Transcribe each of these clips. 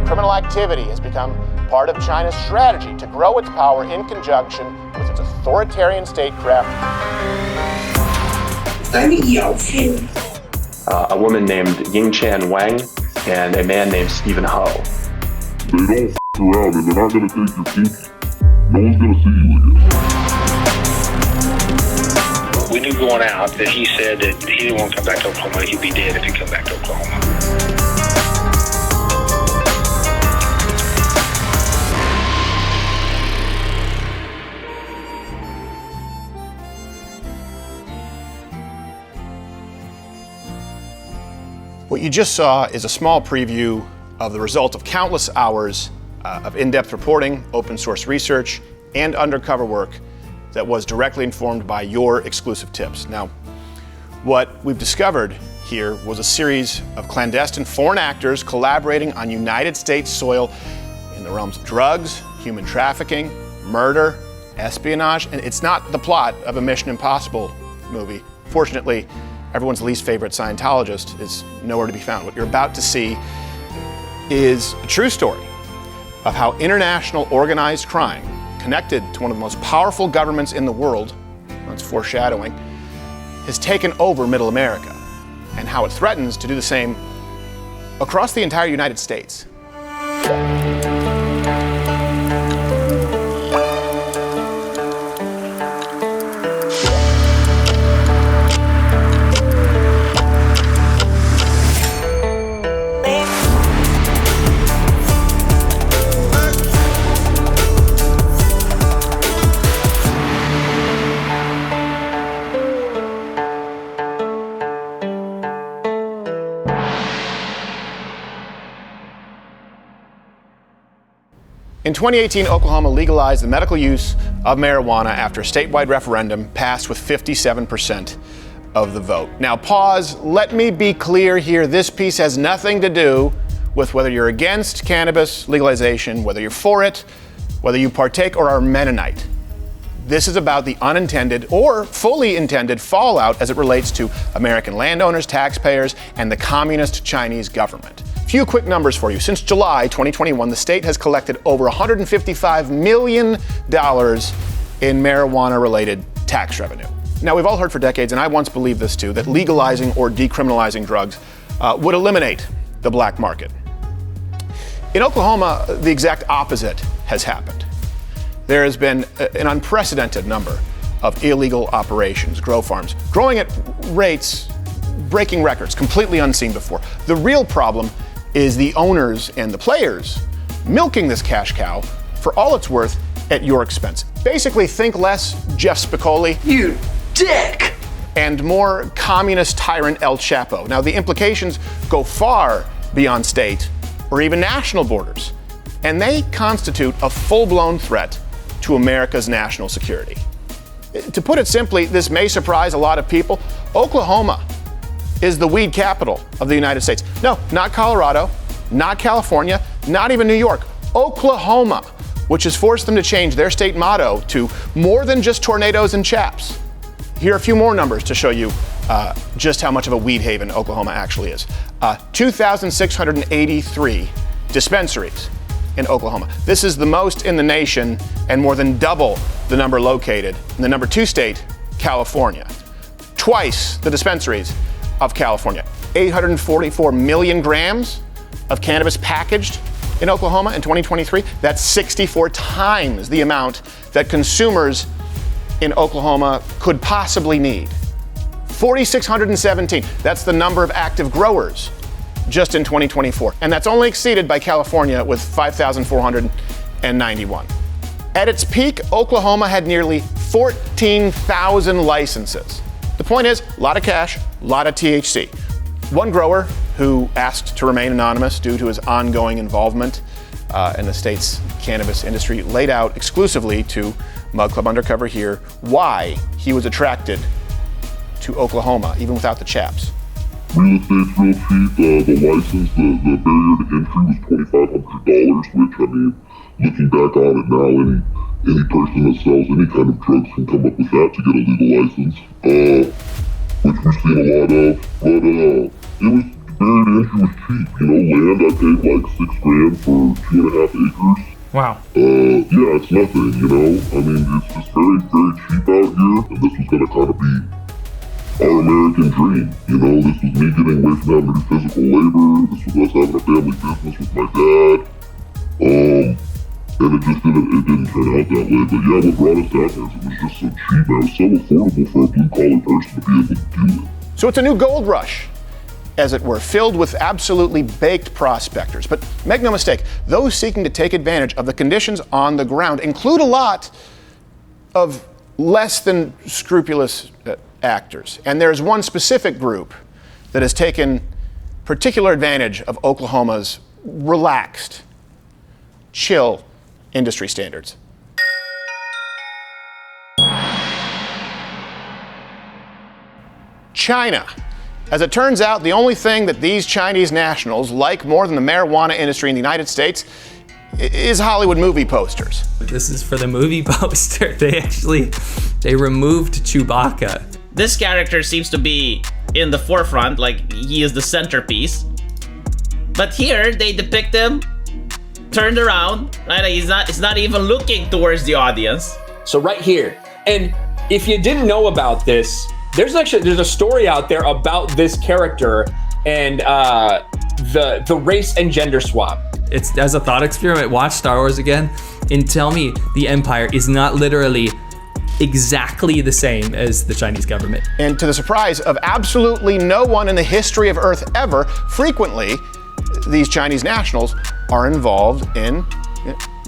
Criminal activity has become part of China's strategy to grow its power in conjunction with its authoritarian statecraft. A woman named Yingqian Wang and a man named Stephen Ho. They don't around and they're not going to take your pinky. No one's going to see you again. We knew going out that he said that he didn't want to come back to Oklahoma. He'd be dead if he come back to Oklahoma. What you just saw is a small preview of the result of countless hours of in-depth reporting, open source research, and undercover work that was directly informed by your exclusive tips. Now, what we've discovered here was a series of clandestine foreign actors collaborating on United States soil in the realms of drugs, human trafficking, murder, espionage, and it's not the plot of a Mission Impossible movie. Fortunately, everyone's least favorite Scientologist is nowhere to be found. What you're about to see is a true story of how international organized crime, connected to one of the most powerful governments in the world, that's foreshadowing, has taken over Middle America, and how it threatens to do the same across the entire United States. In 2018, Oklahoma legalized the medical use of marijuana after a statewide referendum passed with 57% of the vote. Now pause, let me be clear here, this piece has nothing to do with whether you're against cannabis legalization, whether you're for it, whether you partake or are Mennonite. This is about the unintended or fully intended fallout as it relates to American landowners, taxpayers, and the communist Chinese government. Few quick numbers for you. Since July 2021, the state has collected over $155 million in marijuana-related tax revenue. Now, we've all heard for decades, and I once believed this too, that legalizing or decriminalizing drugs would eliminate the black market. In Oklahoma, the exact opposite has happened. There has been an unprecedented number of illegal operations, grow farms, growing at rates breaking records, completely unseen before. The real problem is the owners and the players milking this cash cow for all it's worth at your expense. Basically, think less Jeff Spicoli. You dick! And more communist tyrant El Chapo. Now, the implications go far beyond state or even national borders, and they constitute a full-blown threat to America's national security. To put it simply, this may surprise a lot of people. Oklahoma is the weed capital of the United States. No, not Colorado, not California, not even New York. Oklahoma, which has forced them to change their state motto to more than just tornadoes and chaps. Here are a few more numbers to show you just how much of a weed haven Oklahoma actually is. 2,683 dispensaries in Oklahoma. This is the most in the nation and more than double the number located in the number 2 state, California. Twice the dispensaries of California. 844 million grams of cannabis packaged in Oklahoma in 2023. That's 64 times the amount that consumers in Oklahoma could possibly need. 4,617, that's the number of active growers just in 2024. And that's only exceeded by California with 5,491. At its peak, Oklahoma had nearly 14,000 licenses. The point is, a lot of cash, a lot of THC. One grower who asked to remain anonymous due to his ongoing involvement in the state's cannabis industry laid out exclusively to Mug Club Undercover here why he was attracted to Oklahoma, even without the chaps. Real estate's real cheap. The license, the barrier to entry was $2,500, which, I mean, looking back on it now, any person that sells any kind of drugs can come up with that to get a legal license. which we've seen a lot of. But it was barrier to entry was cheap. Land I paid like $6,000 for 2.5 acres. Wow. Yeah, it's nothing. I mean, it's just very, very cheap out here, and this was gonna kind of be our American dream. This was me getting away from having to do physical labor. This was us having a family business with my dad. And it just didn't turn out that way. But yeah, what brought us down here is it was just so cheap. It was so affordable for a blue-collar person to be able to do it. So it's a new gold rush, as it were, filled with absolutely baked prospectors. But make no mistake, those seeking to take advantage of the conditions on the ground include a lot of less than scrupulous actors. And there's one specific group that has taken particular advantage of Oklahoma's relaxed, chill industry standards. China. As it turns out, the only thing that these Chinese nationals like more than the marijuana industry in the United States is Hollywood movie posters. This is for the movie poster. They removed Chewbacca. This character seems to be in the forefront, like he is the centerpiece. But here they depict him turned around, right? He's not even looking towards the audience. So right here, and if you didn't know about this, there's a story out there about this character and the race and gender swap. It's as a thought experiment, watch Star Wars again and tell me the Empire is not literally exactly the same as the Chinese government. And to the surprise of absolutely no one in the history of Earth ever, frequently these Chinese nationals are involved in,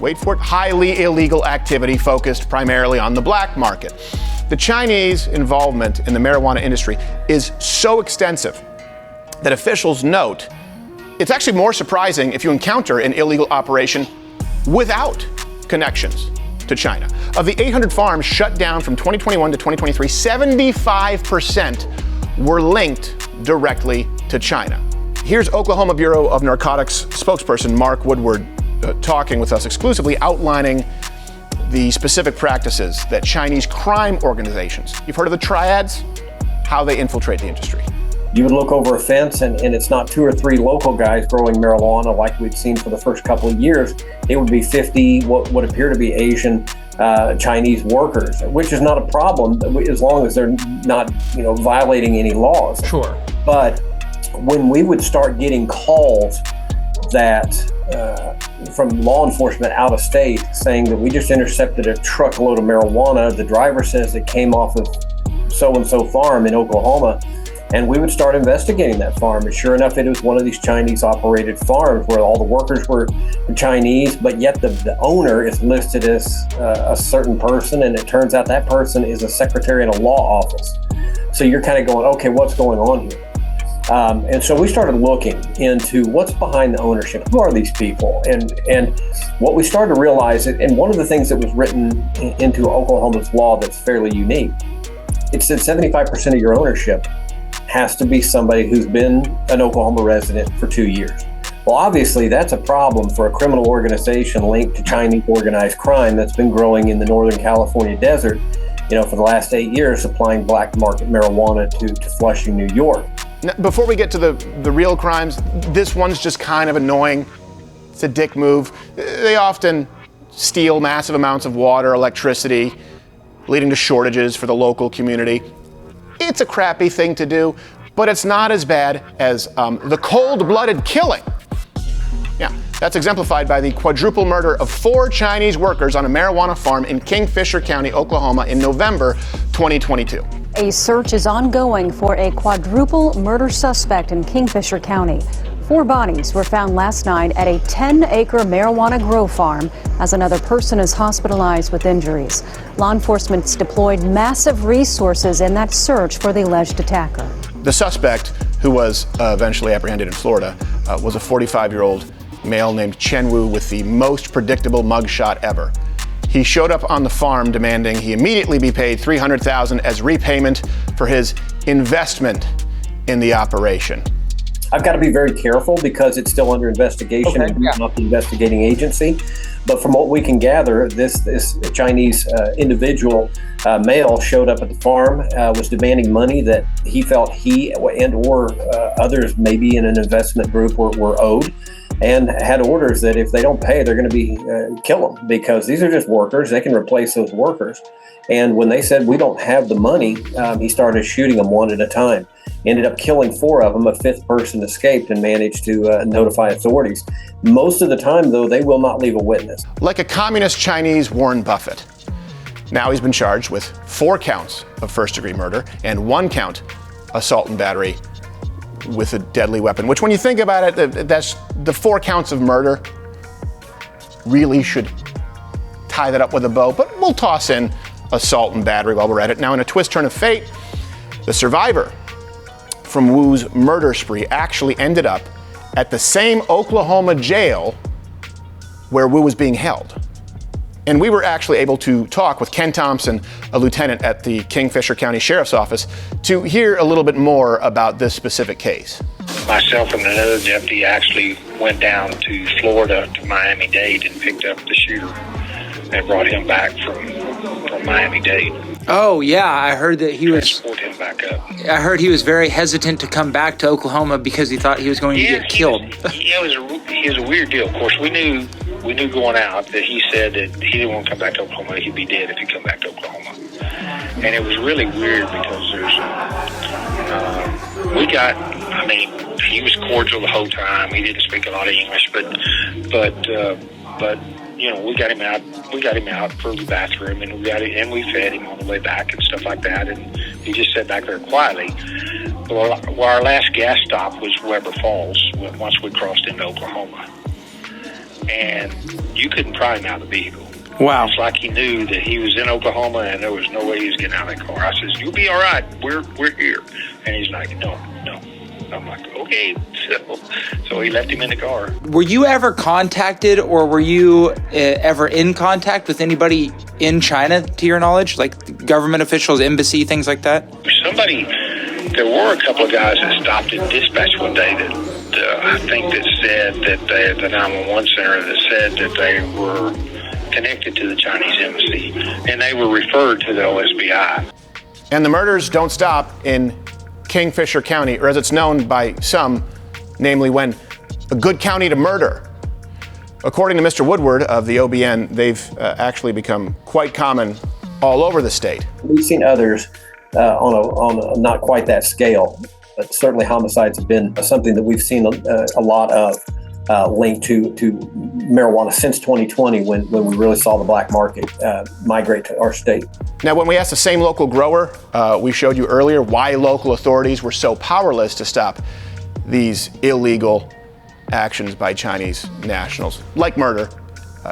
wait for it, highly illegal activity focused primarily on the black market. The Chinese involvement in the marijuana industry is so extensive that officials note it's actually more surprising if you encounter an illegal operation without connections to China. Of the 800 farms shut down from 2021 to 2023, 75% were linked directly to China. Here's Oklahoma Bureau of Narcotics spokesperson Mark Woodward talking with us exclusively, outlining the specific practices that Chinese crime organizations, you've heard of the Triads, how they infiltrate the industry. You would look over a fence and it's not 2 or 3 local guys growing marijuana like we'd seen for the first couple of years. It would be 50 what would appear to be Asian Chinese workers, which is not a problem as long as they're not, violating any laws. Sure. But when we would start getting calls that from law enforcement out of state saying that we just intercepted a truckload of marijuana, the driver says it came off of so-and-so farm in Oklahoma, and we would start investigating that farm. And sure enough, it was one of these Chinese operated farms where all the workers were Chinese, but yet the owner is listed as a certain person, and it turns out that person is a secretary in a law office. So you're kind of going, okay, what's going on here? And so we started looking into what's behind the ownership. Who are these people? And what we started to realize, and one of the things that was written into Oklahoma's law that's fairly unique, it said 75% of your ownership has to be somebody who's been an Oklahoma resident for 2 years. Well, obviously that's a problem for a criminal organization linked to Chinese organized crime that's been growing in the Northern California desert, for the last 8 years, supplying black market marijuana to Flushing, New York. Now, before we get to the real crimes, this one's just kind of annoying. It's a dick move. They often steal massive amounts of water, electricity, leading to shortages for the local community. It's a crappy thing to do, but it's not as bad as the cold-blooded killing. Yeah, that's exemplified by the quadruple murder of 4 Chinese workers on a marijuana farm in Kingfisher County, Oklahoma in November 2022. A search is ongoing for a quadruple murder suspect in Kingfisher County. 4 bodies were found last night at a 10-acre marijuana grow farm as another person is hospitalized with injuries. Law enforcement's deployed massive resources in that search for the alleged attacker. The suspect, who was eventually apprehended in Florida, was a 45-year-old male named Chen Wu with the most predictable mugshot ever. He showed up on the farm demanding he immediately be paid $300,000 as repayment for his investment in the operation. I've got to be very careful because it's still under investigation and not the investigating agency. But from what we can gather, this Chinese individual male showed up at the farm, was demanding money that he felt he and or others maybe in an investment group were owed, and had orders that if they don't pay, they're going to be kill them, because these are just workers. They can replace those workers. And when they said we don't have the money, he started shooting them one at a time. Ended up killing 4 of them. A 5th person escaped and managed to notify authorities. Most of the time, though, they will not leave a witness. Like a communist Chinese Warren Buffett. Now he's been charged with 4 counts of first-degree murder and 1 count assault and battery with a deadly weapon, which when you think about it, that's the 4 counts of murder really should tie that up with a bow, but we'll toss in assault and battery while we're at it. Now, in a twist turn of fate, the survivor from Wu's murder spree actually ended up at the same Oklahoma jail where Wu was being held. And we were actually able to talk with Ken Thompson, a lieutenant at the Kingfisher County Sheriff's Office, to hear a little bit more about this specific case. Myself and another deputy actually went down to Florida to Miami-Dade and picked up the shooter and brought him back from Miami-Dade. Oh, yeah, I heard that he was... Transport him back up. I heard he was very hesitant to come back to Oklahoma because he thought he was going to get killed. It was a weird deal. Of course, we knew going out that he said that he didn't want to come back to Oklahoma. He'd be dead if he come back to Oklahoma. And it was really weird because he was cordial the whole time. He didn't speak a lot of English, but you know, we got him out for the bathroom, and we fed him on the way back and stuff like that, and he just sat back there quietly. Well, our last gas stop was Weber Falls once we crossed into Oklahoma, and you couldn't pry him out of the vehicle. Wow. It's like he knew that he was in Oklahoma and there was no way he was getting out of that car. I says, "You'll be all right. We're here." And he's like, no. I'm like, okay. So he left him in the car. Were you ever contacted, or were you ever in contact with anybody in China, to your knowledge? Like government officials, embassy, things like that? There were a couple of guys that stopped at dispatch one day that I think that said that the 911 center that said that they were connected to the Chinese embassy, and they were referred to the OSBI. And the murders don't stop in Kingfisher County, or as it's known by some, namely when a good county to murder. According to Mr. Woodward of the OBN, they've actually become quite common all over the state. We've seen others on a not quite that scale, but certainly homicides have been something that we've seen a lot of linked to marijuana since 2020, when we really saw the black market migrate to our state. Now, when we asked the same local grower, we showed you earlier why local authorities were so powerless to stop these illegal actions by Chinese nationals, like murder.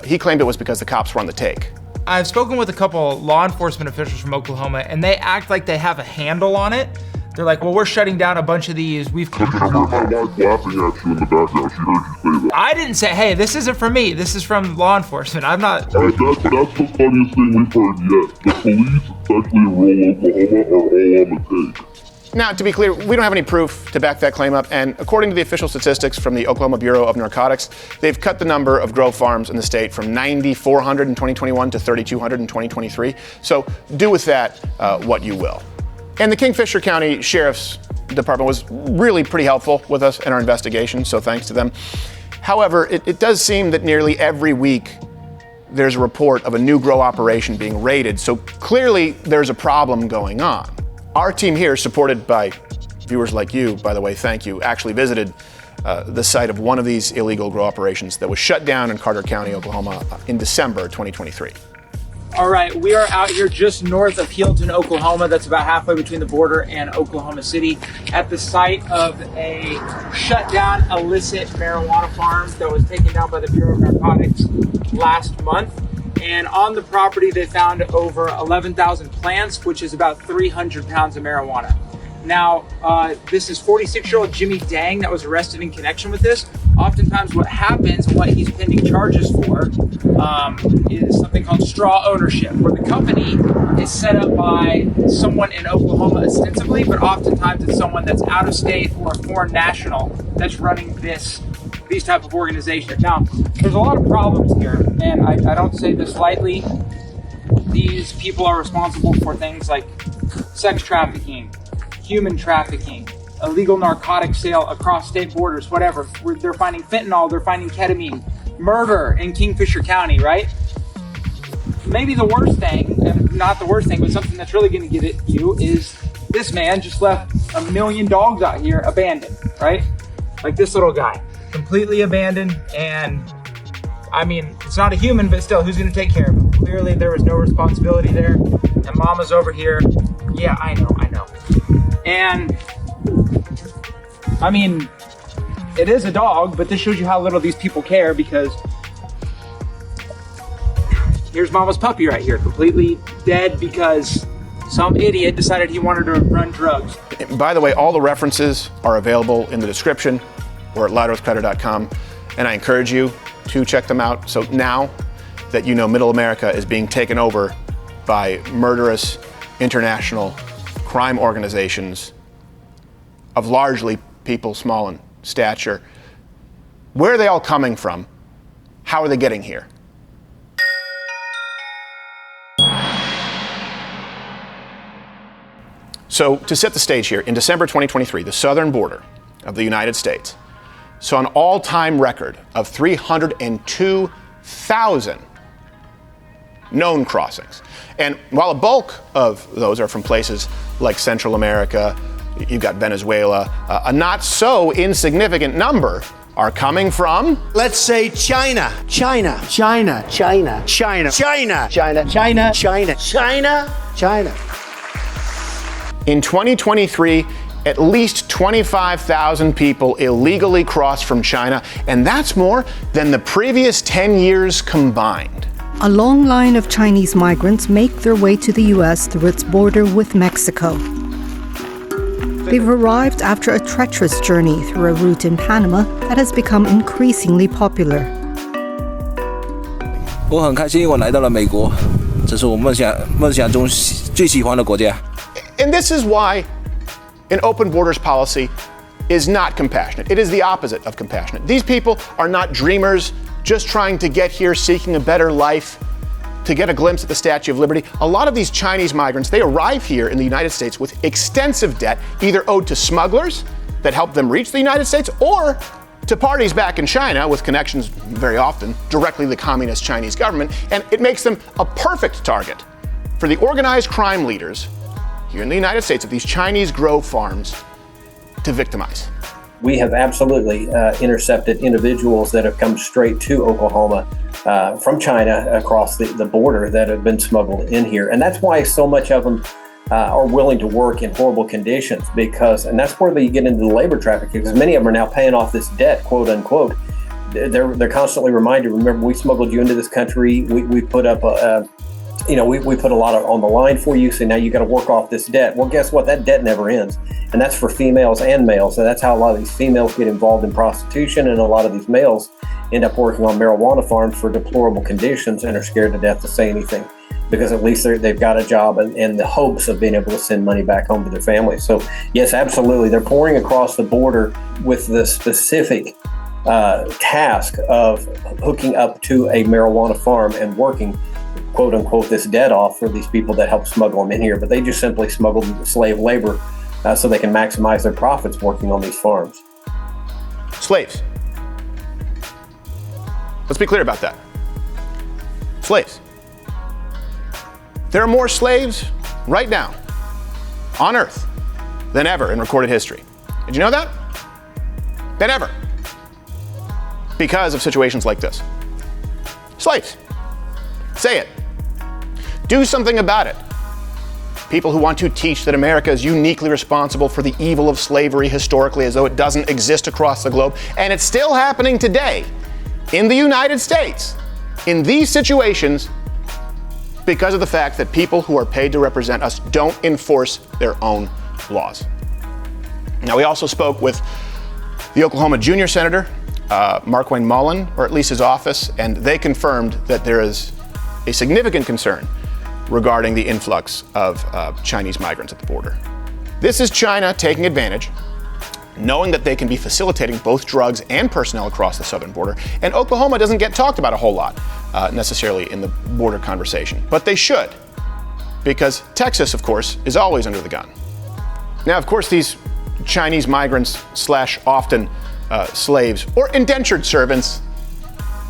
He claimed it was because the cops were on the take. I've spoken with a couple law enforcement officials from Oklahoma, and they act like they have a handle on it. They're like, well, we're shutting down a bunch of these. My wife laughing at you in the background. She heard you say that. I didn't say, hey, this isn't from me. This is from law enforcement. I'm not. That's the funniest thing we've heard yet. The police, especially in rural Oklahoma, are all on the take. Now, to be clear, we don't have any proof to back that claim up, and according to the official statistics from the Oklahoma Bureau of Narcotics, they've cut the number of grow farms in the state from 9,400 in 2021 to 3,200 in 2023. So do with that what you will. And the Kingfisher County Sheriff's Department was really pretty helpful with us in our investigation, so thanks to them. However, it does seem that nearly every week there's a report of a new grow operation being raided, so clearly there's a problem going on. Our team here, supported by viewers like you, by the way, thank you, actually visited the site of one of these illegal grow operations that was shut down in Carter County, Oklahoma in December 2023. All right, we are out here just north of Healdton, Oklahoma. That's about halfway between the border and Oklahoma City, at the site of a shut down illicit marijuana farm that was taken down by the Bureau of Narcotics last month. And on the property, they found over 11,000 plants, which is about 300 pounds of marijuana. Now, this is 46-year-old Jimmy Dang that was arrested in connection with this. Oftentimes what happens, what he's pending charges for, is something called straw ownership, where the company is set up by someone in Oklahoma ostensibly, but oftentimes it's someone that's out of state or a foreign national that's running these type of organizations. Now, there's a lot of problems here, and I don't say this lightly. These people are responsible for things like sex trafficking, human trafficking, illegal narcotic sale across state borders, whatever. They're finding fentanyl, they're finding ketamine, murder in Kingfisher County, right? Maybe the worst thing, and not the worst thing, but something that's really going to get at you is this man just left 1 million dogs out here abandoned, right? Like this little guy, completely abandoned. And I mean, it's not a human, but still, who's going to take care of him? Clearly there was no responsibility there. And mama's over here. Yeah, I know. And I mean, it is a dog, but this shows you how little these people care, because here's mama's puppy right here, completely dead because some idiot decided he wanted to run drugs. By the way, all the references are available in the description or at loudearthcreditor.com, and I encourage you to check them out. So now that you know Middle America is being taken over by murderous international crime organizations of largely people small in stature, where are they all coming from? How are they getting here? So to set the stage here, in December 2023, the southern border of the United States saw an all-time record of 302,000 known crossings. And while a bulk of those are from places like Central America, you've got Venezuela, a not so insignificant number are coming from, let's say, China. China. In 2023, at least 25,000 people illegally crossed from China, and that's more than the previous 10 years combined. A long line of Chinese migrants make their way to the U.S. through its border with Mexico. They've arrived after a treacherous journey through a route in Panama that has become increasingly popular. 我很开心我来到了美国，这是我梦想中最喜欢的国家。 And this is why an open borders policy is not compassionate. It is the opposite of compassionate. These people are not dreamers just trying to get here, seeking a better life, to get a glimpse at the Statue of Liberty. A lot of these Chinese migrants, they arrive here in the United States with extensive debt, either owed to smugglers that help them reach the United States, or to parties back in China with connections very often directly to the communist Chinese government. And it makes them a perfect target for the organized crime leaders here in the United States of these Chinese grow farms to victimize. We have absolutely intercepted individuals that have come straight to Oklahoma from China across the border that have been smuggled in here. And that's why so much of them are willing to work in horrible conditions, and that's where they get into the labor trafficking, because many of them are now paying off this debt, quote unquote. They're constantly reminded, remember, we smuggled you into this country. We put up we put a lot on the line for you, so now you got to work off this debt. Well, guess what? That debt never ends. And that's for females and males. So that's how a lot of these females get involved in prostitution, and a lot of these males end up working on marijuana farms for deplorable conditions and are scared to death to say anything, because at least they've got a job and the hopes of being able to send money back home to their families. So yes, absolutely. They're pouring across the border with the specific task of hooking up to a marijuana farm and working, quote unquote, this debt off for these people that help smuggle them in here. But they just simply smuggle slave labor so they can maximize their profits working on these farms. Slaves. Let's be clear about that. Slaves. There are more slaves right now on Earth than ever in recorded history. Did you know that? Than ever. Because of situations like this. Slaves. Say it. Do something about it. People who want to teach that America is uniquely responsible for the evil of slavery historically, as though it doesn't exist across the globe. And it's still happening today in the United States, in these situations, because of the fact that people who are paid to represent us don't enforce their own laws. Now, we also spoke with the Oklahoma junior senator, Markwayne Mullin, or at least his office, and they confirmed that there is a significant concern regarding the influx of Chinese migrants at the border. This is China taking advantage, knowing that they can be facilitating both drugs and personnel across the southern border. And Oklahoma doesn't get talked about a whole lot necessarily in the border conversation, but they should, because Texas, of course, is always under the gun. Now, of course, these Chinese migrants / often slaves or indentured servants,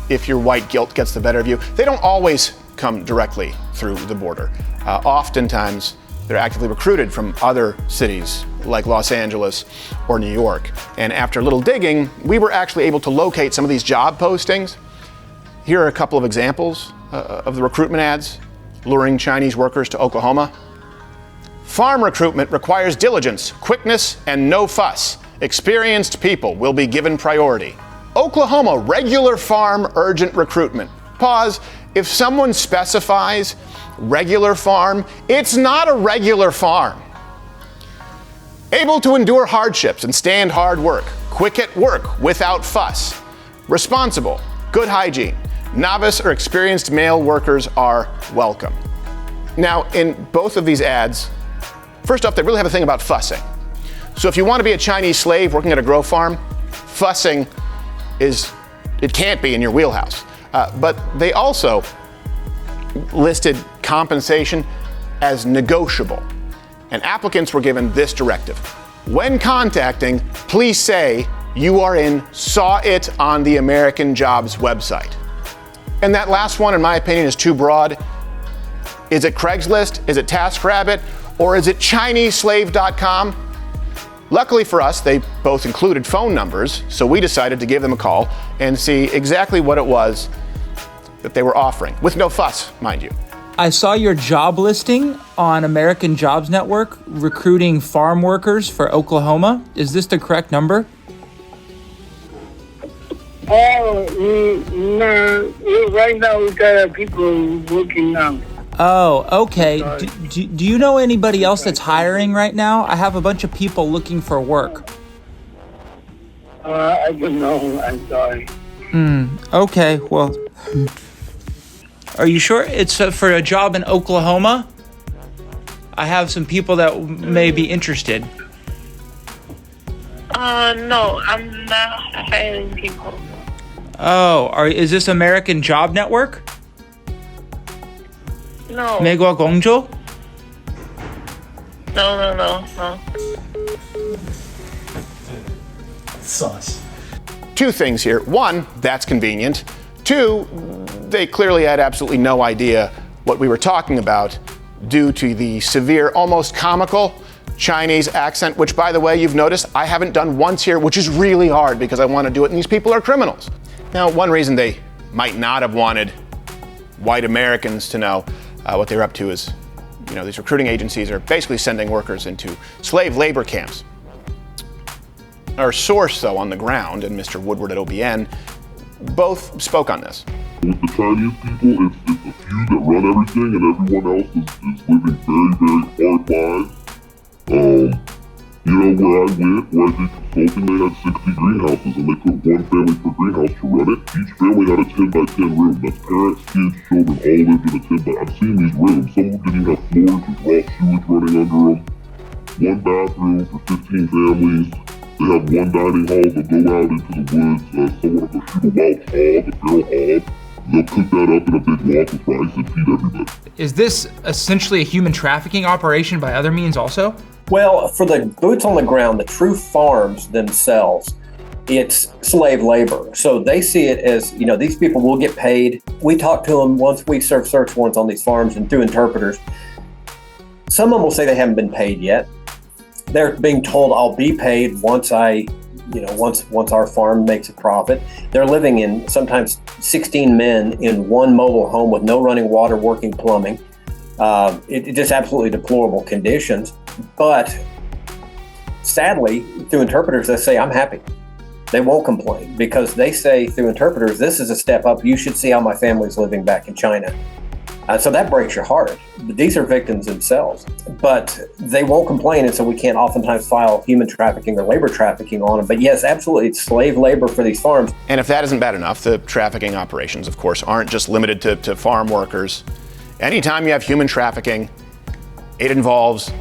if your white guilt gets the better of you, they don't always come directly through the border. Oftentimes, they're actively recruited from other cities like Los Angeles or New York. And after a little digging, we were actually able to locate some of these job postings. Here are a couple of examples of the recruitment ads luring Chinese workers to Oklahoma. Farm recruitment requires diligence, quickness, and no fuss. Experienced people will be given priority. Oklahoma regular farm urgent recruitment. Pause. If someone specifies regular farm, it's not a regular farm. Able to endure hardships and stand hard work. Quick at work without fuss. Responsible. Good hygiene. Novice or experienced male workers are welcome. Now, in both of these ads, first off, they really have a thing about fussing. So if you want to be a Chinese slave working at a grow farm, fussing it can't be in your wheelhouse. But they also listed compensation as negotiable. And applicants were given this directive. When contacting, please say you are in Saw It on the American Jobs website. And that last one, in my opinion, is too broad. Is it Craigslist? Is it TaskRabbit? Or is it ChineseSlave.com? Luckily for us, they both included phone numbers, so we decided to give them a call and see exactly what it was that they were offering, with no fuss, mind you. I saw your job listing on American Jobs Network, recruiting farm workers for Oklahoma. Is this the correct number? No, right now we got people working now. Oh, okay. Do you know anybody else that's hiring right now? I have a bunch of people looking for work. I don't know. I'm sorry. Okay, well, are you sure it's for a job in Oklahoma? I have some people that may be interested. No, I'm not hiring people. Oh, is this American Job Network? No. 美国工作? No. Sauce. Two things here. One, that's convenient. Two, they clearly had absolutely no idea what we were talking about due to the severe, almost comical Chinese accent, which, by the way, you've noticed I haven't done once here, which is really hard because I want to do it, and these people are criminals. Now, one reason they might not have wanted white Americans to know what they're up to is, these recruiting agencies are basically sending workers into slave labor camps. Our source, though, on the ground, and Mr. Woodward at OBN, both spoke on this. With the Chinese people, it's a few that run everything, and everyone else is living very, very hard lives. Where I went, where I did consulting, they had 60 greenhouses, and they put one family per greenhouse to run it. Each family had a 10 by 10 room. That's parents, kids, children, all lived in a 10 by. I've seen these rooms. Some of them didn't even have floors with raw sewage running under them. One bathroom for 15 families. They have one dining hall. They'll go out into the woods. Someone will go shoot a wild hog, a feral hog. They'll cook that up in a big wok with rice and feed everybody. Is this essentially a human trafficking operation by other means also? Well, for the boots on the ground, the true farms themselves, it's slave labor. So they see it as, these people will get paid. We talk to them once we serve search warrants on these farms and through interpreters. Some of them will say they haven't been paid yet. They're being told I'll be paid once once our farm makes a profit. They're living in sometimes 16 men in one mobile home with no running water, working plumbing. It's just absolutely deplorable conditions. But sadly, through interpreters, they say, I'm happy. They won't complain because they say through interpreters, this is a step up. You should see how my family's living back in China. So that breaks your heart. These are victims themselves, but they won't complain, and so we can't oftentimes file human trafficking or labor trafficking on them. But yes, absolutely, it's slave labor for these farms. And if that isn't bad enough, the trafficking operations, of course, aren't just limited to farm workers. Anytime you have human trafficking, it involves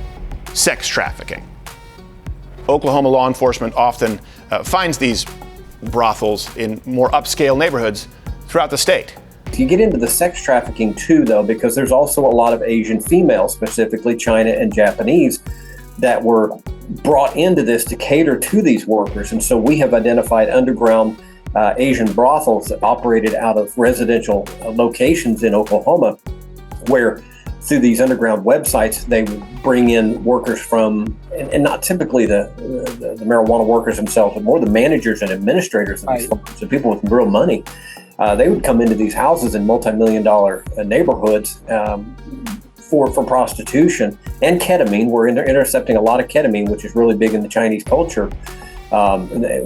sex trafficking. Oklahoma law enforcement often finds these brothels in more upscale neighborhoods throughout the state. You get into the sex trafficking too, though, because there's also a lot of Asian females, specifically China and Japanese, that were brought into this to cater to these workers. And so we have identified underground Asian brothels that operated out of residential locations in Oklahoma, where through these underground websites, they would bring in workers from, and not typically the marijuana workers themselves, but more the managers and administrators of these farms, so people with real money. They would come into these houses in multi-million-dollar neighborhoods for prostitution and ketamine. We're intercepting a lot of ketamine, which is really big in the Chinese culture.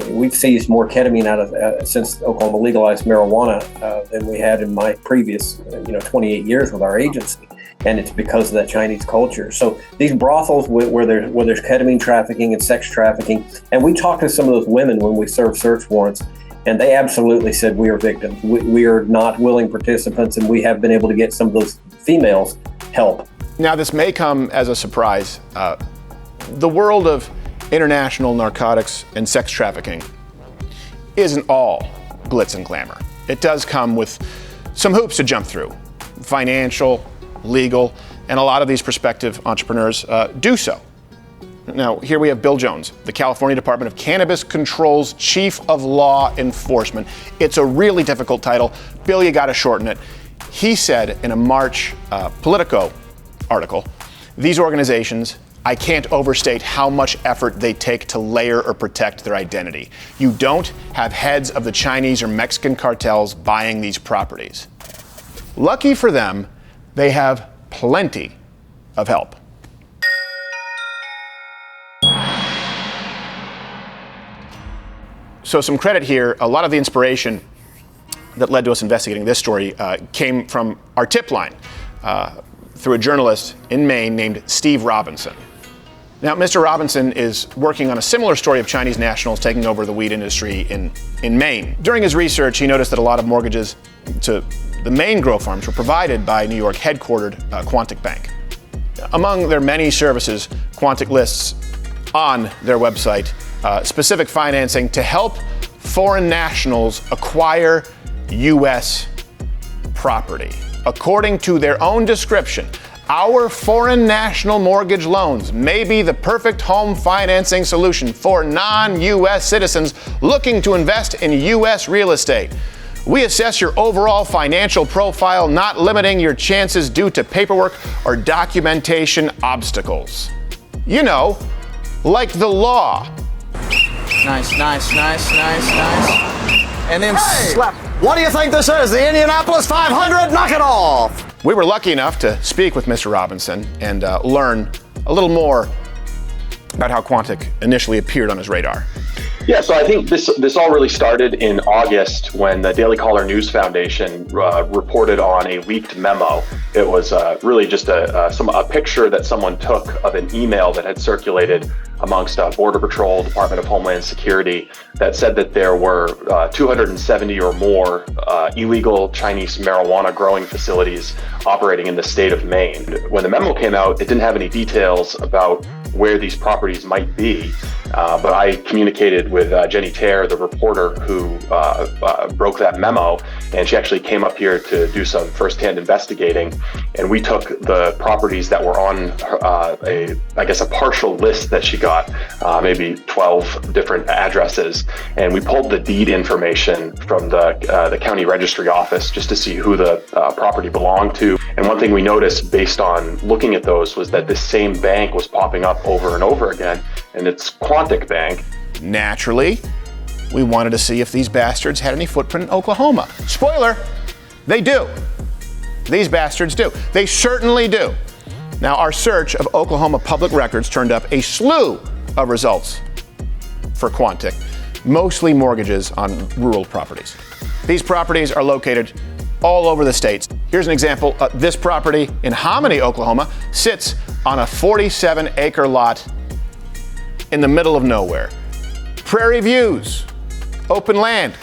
We've seized more ketamine out of since Oklahoma legalized marijuana than we had in my previous 28 years with our agency. And it's because of that Chinese culture. So these brothels where there's ketamine trafficking and sex trafficking, and we talked to some of those women when we served search warrants, and they absolutely said we are victims. We are not willing participants, and we have been able to get some of those females help. Now, this may come as a surprise. The world of international narcotics and sex trafficking isn't all glitz and glamour. It does come with some hoops to jump through, financial, legal, and a lot of these prospective entrepreneurs do so. Now, here we have Bill Jones, the California Department of Cannabis Control's Chief of Law Enforcement. It's a really difficult title. Bill, you got to shorten it. He said in a March Politico article, these organizations, I can't overstate how much effort they take to layer or protect their identity. You don't have heads of the Chinese or Mexican cartels buying these properties. Lucky for them, they have plenty of help. So some credit here. A lot of the inspiration that led to us investigating this story came from our tip line through a journalist in Maine named Steve Robinson. Now, Mr. Robinson is working on a similar story of Chinese nationals taking over the weed industry in Maine. During his research, he noticed that a lot of mortgages to the Maine grow farms were provided by New York headquartered Quantic Bank. Among their many services, Quantic lists on their website specific financing to help foreign nationals acquire U.S. property. According to their own description, our foreign national mortgage loans may be the perfect home financing solution for non-U.S. citizens looking to invest in U.S. real estate. We assess your overall financial profile, not limiting your chances due to paperwork or documentation obstacles. You know, like the law. Nice. And then slap. What do you think this is? The Indianapolis 500? Knock it off. We were lucky enough to speak with Mr. Robinson and learn a little more about how Quantic initially appeared on his radar. Yeah, so I think this all really started in August when the Daily Caller News Foundation reported on a leaked memo. It was really just a picture that someone took of an email that had circulated amongst Border Patrol, Department of Homeland Security, that said that there were 270 or more illegal Chinese marijuana growing facilities operating in the state of Maine. When the memo came out, it didn't have any details about where these properties might be, but I communicated with Jenny Terre, the reporter who broke that memo, and she actually came up here to do some firsthand investigating, and we took the properties that were on a partial list that she got, maybe 12 different addresses, and we pulled the deed information from the county registry office just to see who the property belonged to. And one thing we noticed based on looking at those was that this same bank was popping up over and over again, and it's Quantic Bank. Naturally, we wanted to see if these bastards had any footprint in Oklahoma. Spoiler, they do. These bastards do. They certainly do. Now, our search of Oklahoma public records turned up a slew of results for Quantic, mostly mortgages on rural properties. These properties are located all over the states. Here's an example. This property in Hominy, Oklahoma, sits on a 47-acre lot in the middle of nowhere. Prairie views, open land,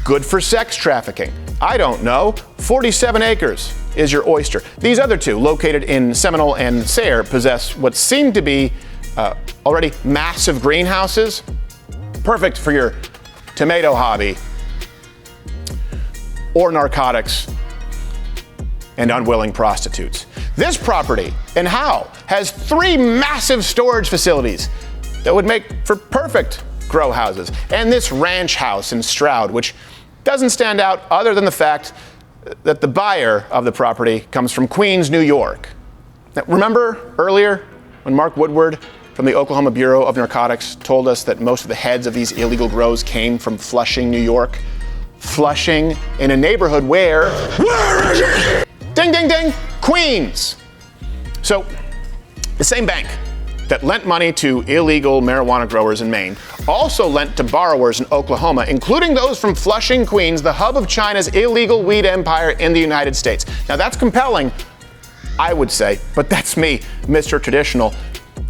good for sex trafficking. I don't know. 47 acres is your oyster. These other two, located in Seminole and Sayre, possess what seem to be already massive greenhouses. Perfect for your tomato hobby or narcotics and unwilling prostitutes. This property in Howe has 3 massive storage facilities that would make for perfect grow houses. And this ranch house in Stroud, which doesn't stand out other than the fact that the buyer of the property comes from Queens, New York. Now, remember earlier when Mark Woodward from the Oklahoma Bureau of Narcotics told us that most of the heads of these illegal grows came from Flushing, New York? Flushing, in a neighborhood where is it? Ding, ding, ding, Queens. So the same bank that lent money to illegal marijuana growers in Maine also lent to borrowers in Oklahoma, including those from Flushing, Queens, the hub of China's illegal weed empire in the United States. Now that's compelling, I would say, but that's me, Mr. Traditional.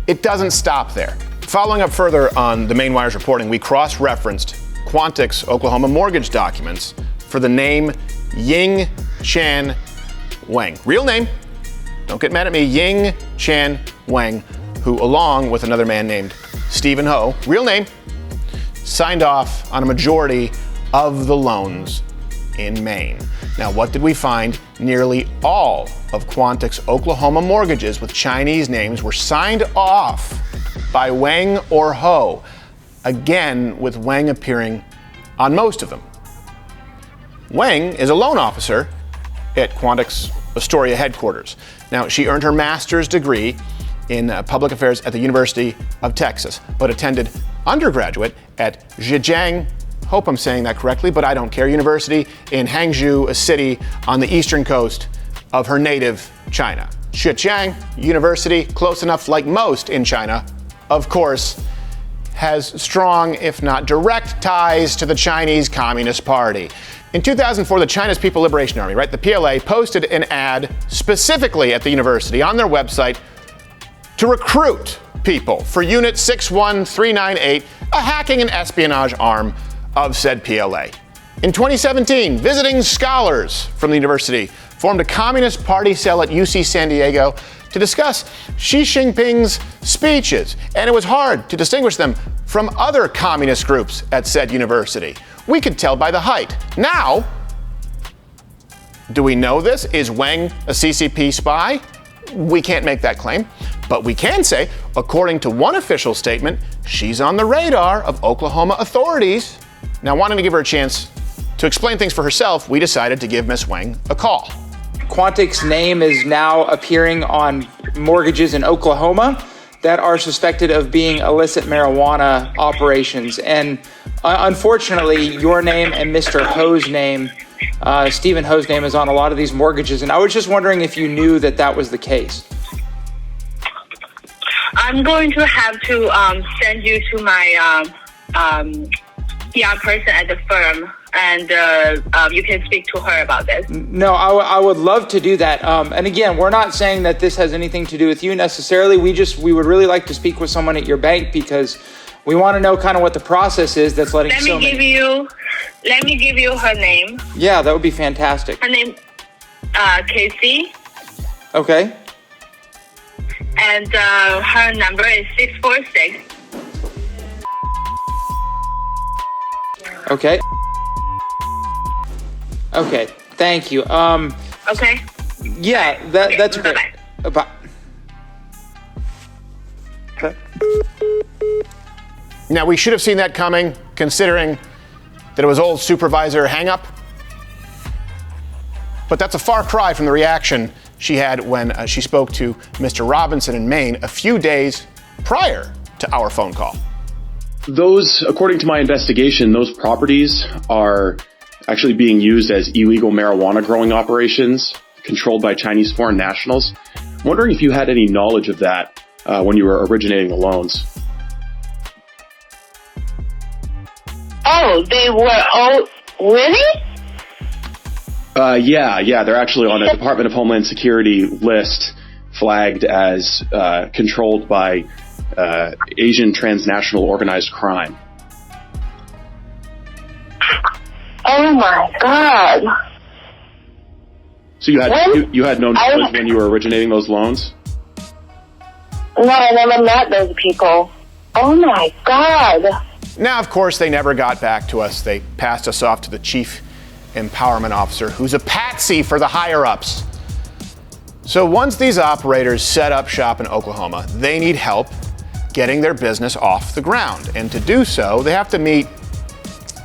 It doesn't stop there. Following up further on the Maine Wire's reporting, we cross-referenced Quantic's Oklahoma mortgage documents for the name Ying Chan Wang. Real name, don't get mad at me, Ying Chan Wang, who, along with another man named Stephen Ho, real name, signed off on a majority of the loans in Maine. Now, what did we find? Nearly all of Quantic's Oklahoma mortgages with Chinese names were signed off by Wang or Ho, again with Wang appearing on most of them. Wang is a loan officer at Quantic's Astoria headquarters. Now, she earned her master's degree in public affairs at the University of Texas, but attended undergraduate at Zhejiang, hope I'm saying that correctly, but I don't care, University in Hangzhou, a city on the eastern coast of her native China. Zhejiang University, close enough like most in China, of course, has strong, if not direct, ties to the Chinese Communist Party. In 2004, the China's People Liberation Army, right, the PLA, posted an ad specifically at the university on their website to recruit people for Unit 61398, a hacking and espionage arm of said PLA. In 2017, visiting scholars from the university formed a Communist Party cell at UC San Diego to discuss Xi Jinping's speeches, and it was hard to distinguish them from other communist groups at said university. We could tell by the height. Now, do we know this? Is Wang a CCP spy? We can't make that claim, but we can say, according to one official statement, she's on the radar of Oklahoma authorities. Now, wanting to give her a chance to explain things for herself, we decided to give Miss Wang a call. Quantic's name is now appearing on mortgages in Oklahoma that are suspected of being illicit marijuana operations. And unfortunately, your name and Mr. Ho's name, Stephen Ho's name, is on a lot of these mortgages. And I was just wondering if you knew that that was the case. I'm going to have to send you to my PR person at the firm, and you can speak to her about this. No, I would love to do that. And again, we're not saying that this has anything to do with you necessarily. We would really like to speak with someone at your bank because we want to know kind of what the process is that's letting Let me give you her name. Yeah, that would be fantastic. Her name, Casey. Okay. And her number is 646. Okay. Okay. Thank you. Okay. Yeah, that's great. Bye. Okay. Now, we should have seen that coming, considering that it was old supervisor hang-up. But that's a far cry from the reaction she had when she spoke to Mr. Robinson in Maine a few days prior to our phone call. Those, according to my investigation, those properties are actually being used as illegal marijuana growing operations controlled by Chinese foreign nationals. I'm wondering if you had any knowledge of that when you were originating the loans. Oh, they were all... Really? Yeah. They're actually on a Department of Homeland Security list flagged as controlled by Asian transnational organized crime. Oh my God. So you had no knowledge when you were originating those loans? No, I never met those people. Oh my God. Now, of course, they never got back to us. They passed us off to the chief empowerment officer, who's a patsy for the higher-ups. So once these operators set up shop in Oklahoma, they need help getting their business off the ground. And to do so, they have to meet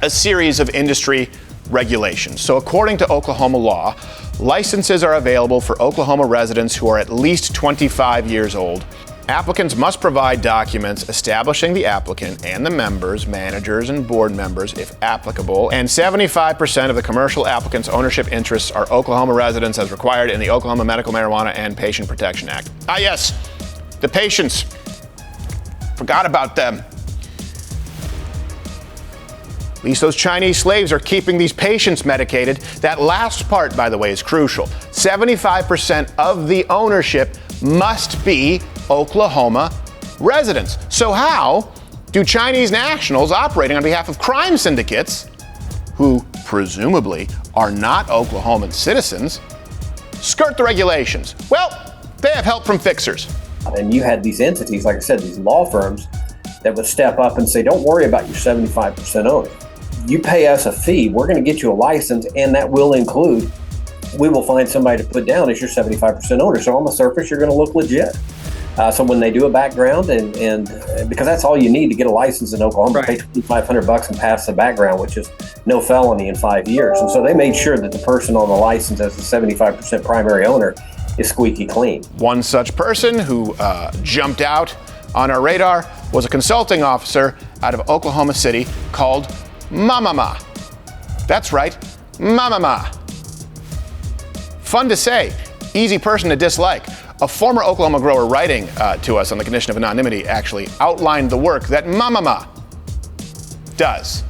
a series of industry regulations. So according to Oklahoma law, licenses are available for Oklahoma residents who are at least 25 years old. Applicants must provide documents establishing the applicant and the members, managers, and board members, if applicable, and 75% of the commercial applicants' ownership interests are Oklahoma residents as required in the Oklahoma Medical Marijuana and Patient Protection Act. Ah, yes, the patients. Forgot about them. At least those Chinese slaves are keeping these patients medicated. That last part, by the way, is crucial. 75% of the ownership must be Oklahoma residents. So how do Chinese nationals operating on behalf of crime syndicates, who presumably are not Oklahoman citizens, skirt the regulations? Well, they have help from fixers. And you had these entities, like I said, these law firms that would step up and say, don't worry about your 75% owner. You pay us a fee, we're going to get you a license, and that will include, we will find somebody to put down as your 75% owner. So on the surface, you're going to look legit. So when they do a background, and because that's all you need to get a license in Oklahoma, pay $2,500 and pass the background, which is no felony in 5 years. And so they made sure that the person on the license as the 75% primary owner is squeaky clean. One such person who jumped out on our radar was a consulting officer out of Oklahoma City called Mamama. That's right, Mamama. Fun to say, easy person to dislike. A former Oklahoma grower writing to us on the condition of anonymity actually outlined the work that Mamama does.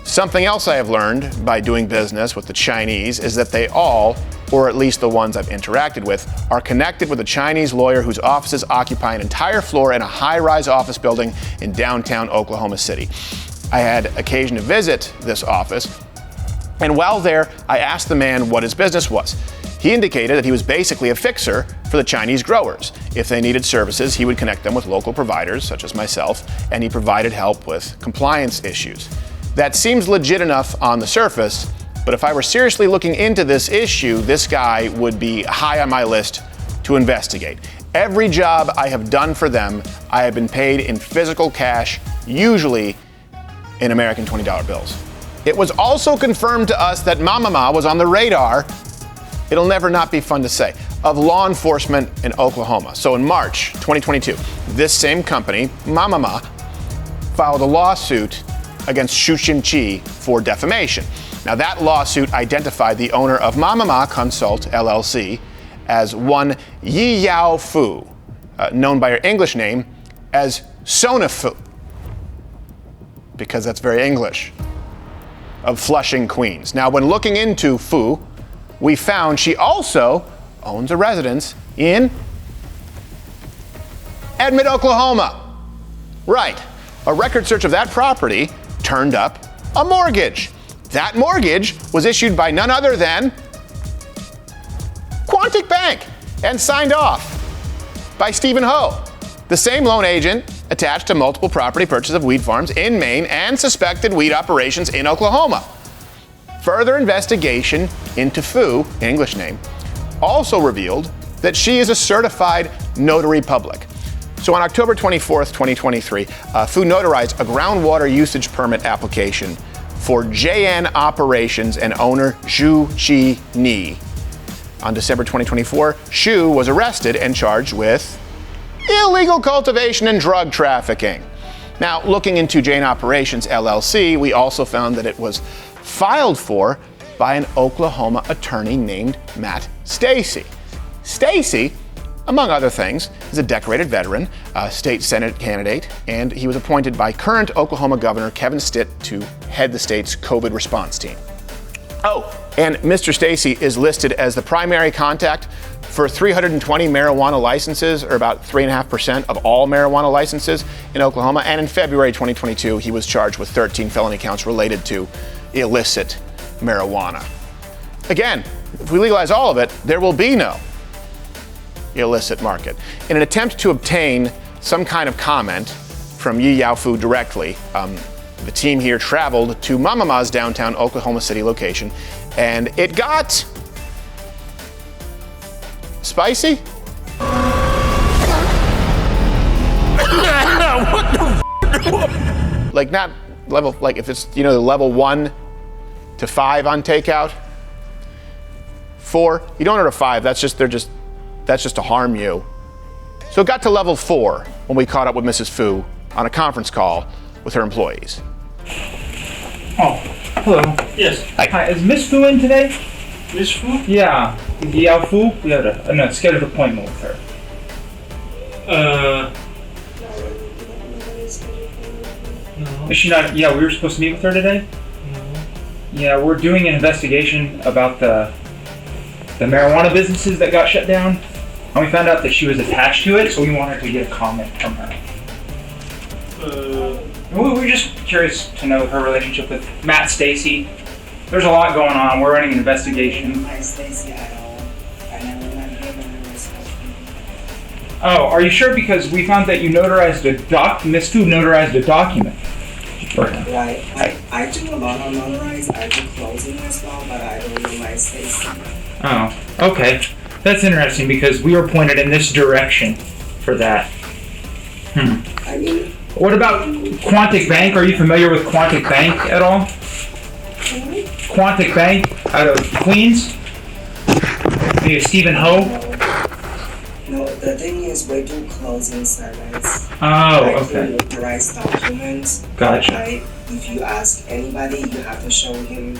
Something else I have learned by doing business with the Chinese is that they all, or at least the ones I've interacted with, are connected with a Chinese lawyer whose offices occupy an entire floor in a high-rise office building in downtown Oklahoma City. I had occasion to visit this office, and while there, I asked the man what his business was. He indicated that he was basically a fixer for the Chinese growers. If they needed services, he would connect them with local providers, such as myself, and he provided help with compliance issues. That seems legit enough on the surface, but if I were seriously looking into this issue, this guy would be high on my list to investigate. Every job I have done for them, I have been paid in physical cash, usually in American $20 bills. It was also confirmed to us that Mamama was on the radar, it'll never not be fun to say, of law enforcement in Oklahoma. So in March 2022, this same company, Mamama, filed a lawsuit against Shuxin Chi for defamation. Now that lawsuit identified the owner of Mamama Consult LLC as one Yi Yao Fu, known by her English name as Sona Fu, because that's very English, of Flushing, Queens. Now when looking into Fu, we found she also owns a residence in Edmond, Oklahoma. Right. A record search of that property turned up a mortgage. That mortgage was issued by none other than Quantic Bank and signed off by Stephen Ho, the same loan agent attached to multiple property purchases of weed farms in Maine and suspected weed operations in Oklahoma. Further investigation into Fu, English name, also revealed that she is a certified notary public. So on October 24th, 2023, Fu notarized a groundwater usage permit application for JN Operations and owner Zhu Chi Ni. On December 2024, Xu was arrested and charged with illegal cultivation and drug trafficking. Now, looking into JN Operations LLC, we also found that it was filed for by an Oklahoma attorney named Matt Stacy. Stacy, among other things, is a decorated veteran, a state Senate candidate, and he was appointed by current Oklahoma Governor Kevin Stitt to head the state's COVID response team. Oh, And Mr. Stacy is listed as the primary contact for 320 marijuana licenses, or about 3.5% of all marijuana licenses in Oklahoma. And in February 2022, he was charged with 13 felony counts related to illicit marijuana. Again, if we legalize all of it, there will be no illicit market. In an attempt to obtain some kind of comment from Yi Yaofu directly, the team here traveled to Mama Ma's downtown Oklahoma City location, and it got spicy? What the f? Like, not level, like if it's, you know, the level 1 to 5 on takeout. 4, you don't order 5, that's just to harm you. So it got to level 4 when we caught up with Mrs. Fu on a conference call with her employees. Oh, hello. Yes. Hi, is Miss Fu in today? Miss Fu? Yeah. Yao Fu? We have a scheduled appointment with her. No. Is she not? Yeah, we were supposed to meet with her today? No. Yeah, we're doing an investigation about the marijuana businesses that got shut down. And we found out that she was attached to it, so we wanted to get a comment from her. We were just curious to know her relationship with Matt Stacy. There's a lot going on. We're running an investigation. Matt Stacy at all. I never met him in the Oh, are you sure? Because we found that you notarized Miss Fu notarized a document. Right. I do a lot of notarize. I do closing as well, but I don't know Matt Stacy. Oh, okay. That's interesting because we were pointed in this direction for that. I mean, what about Quantic Bank? Are you familiar with Quantic Bank at all? Quantic Bank out of Queens? Maybe Stephen Ho? No, the thing is we do closing service. Oh, okay. Notarize documents. Gotcha. Right? If you ask anybody, you have to show him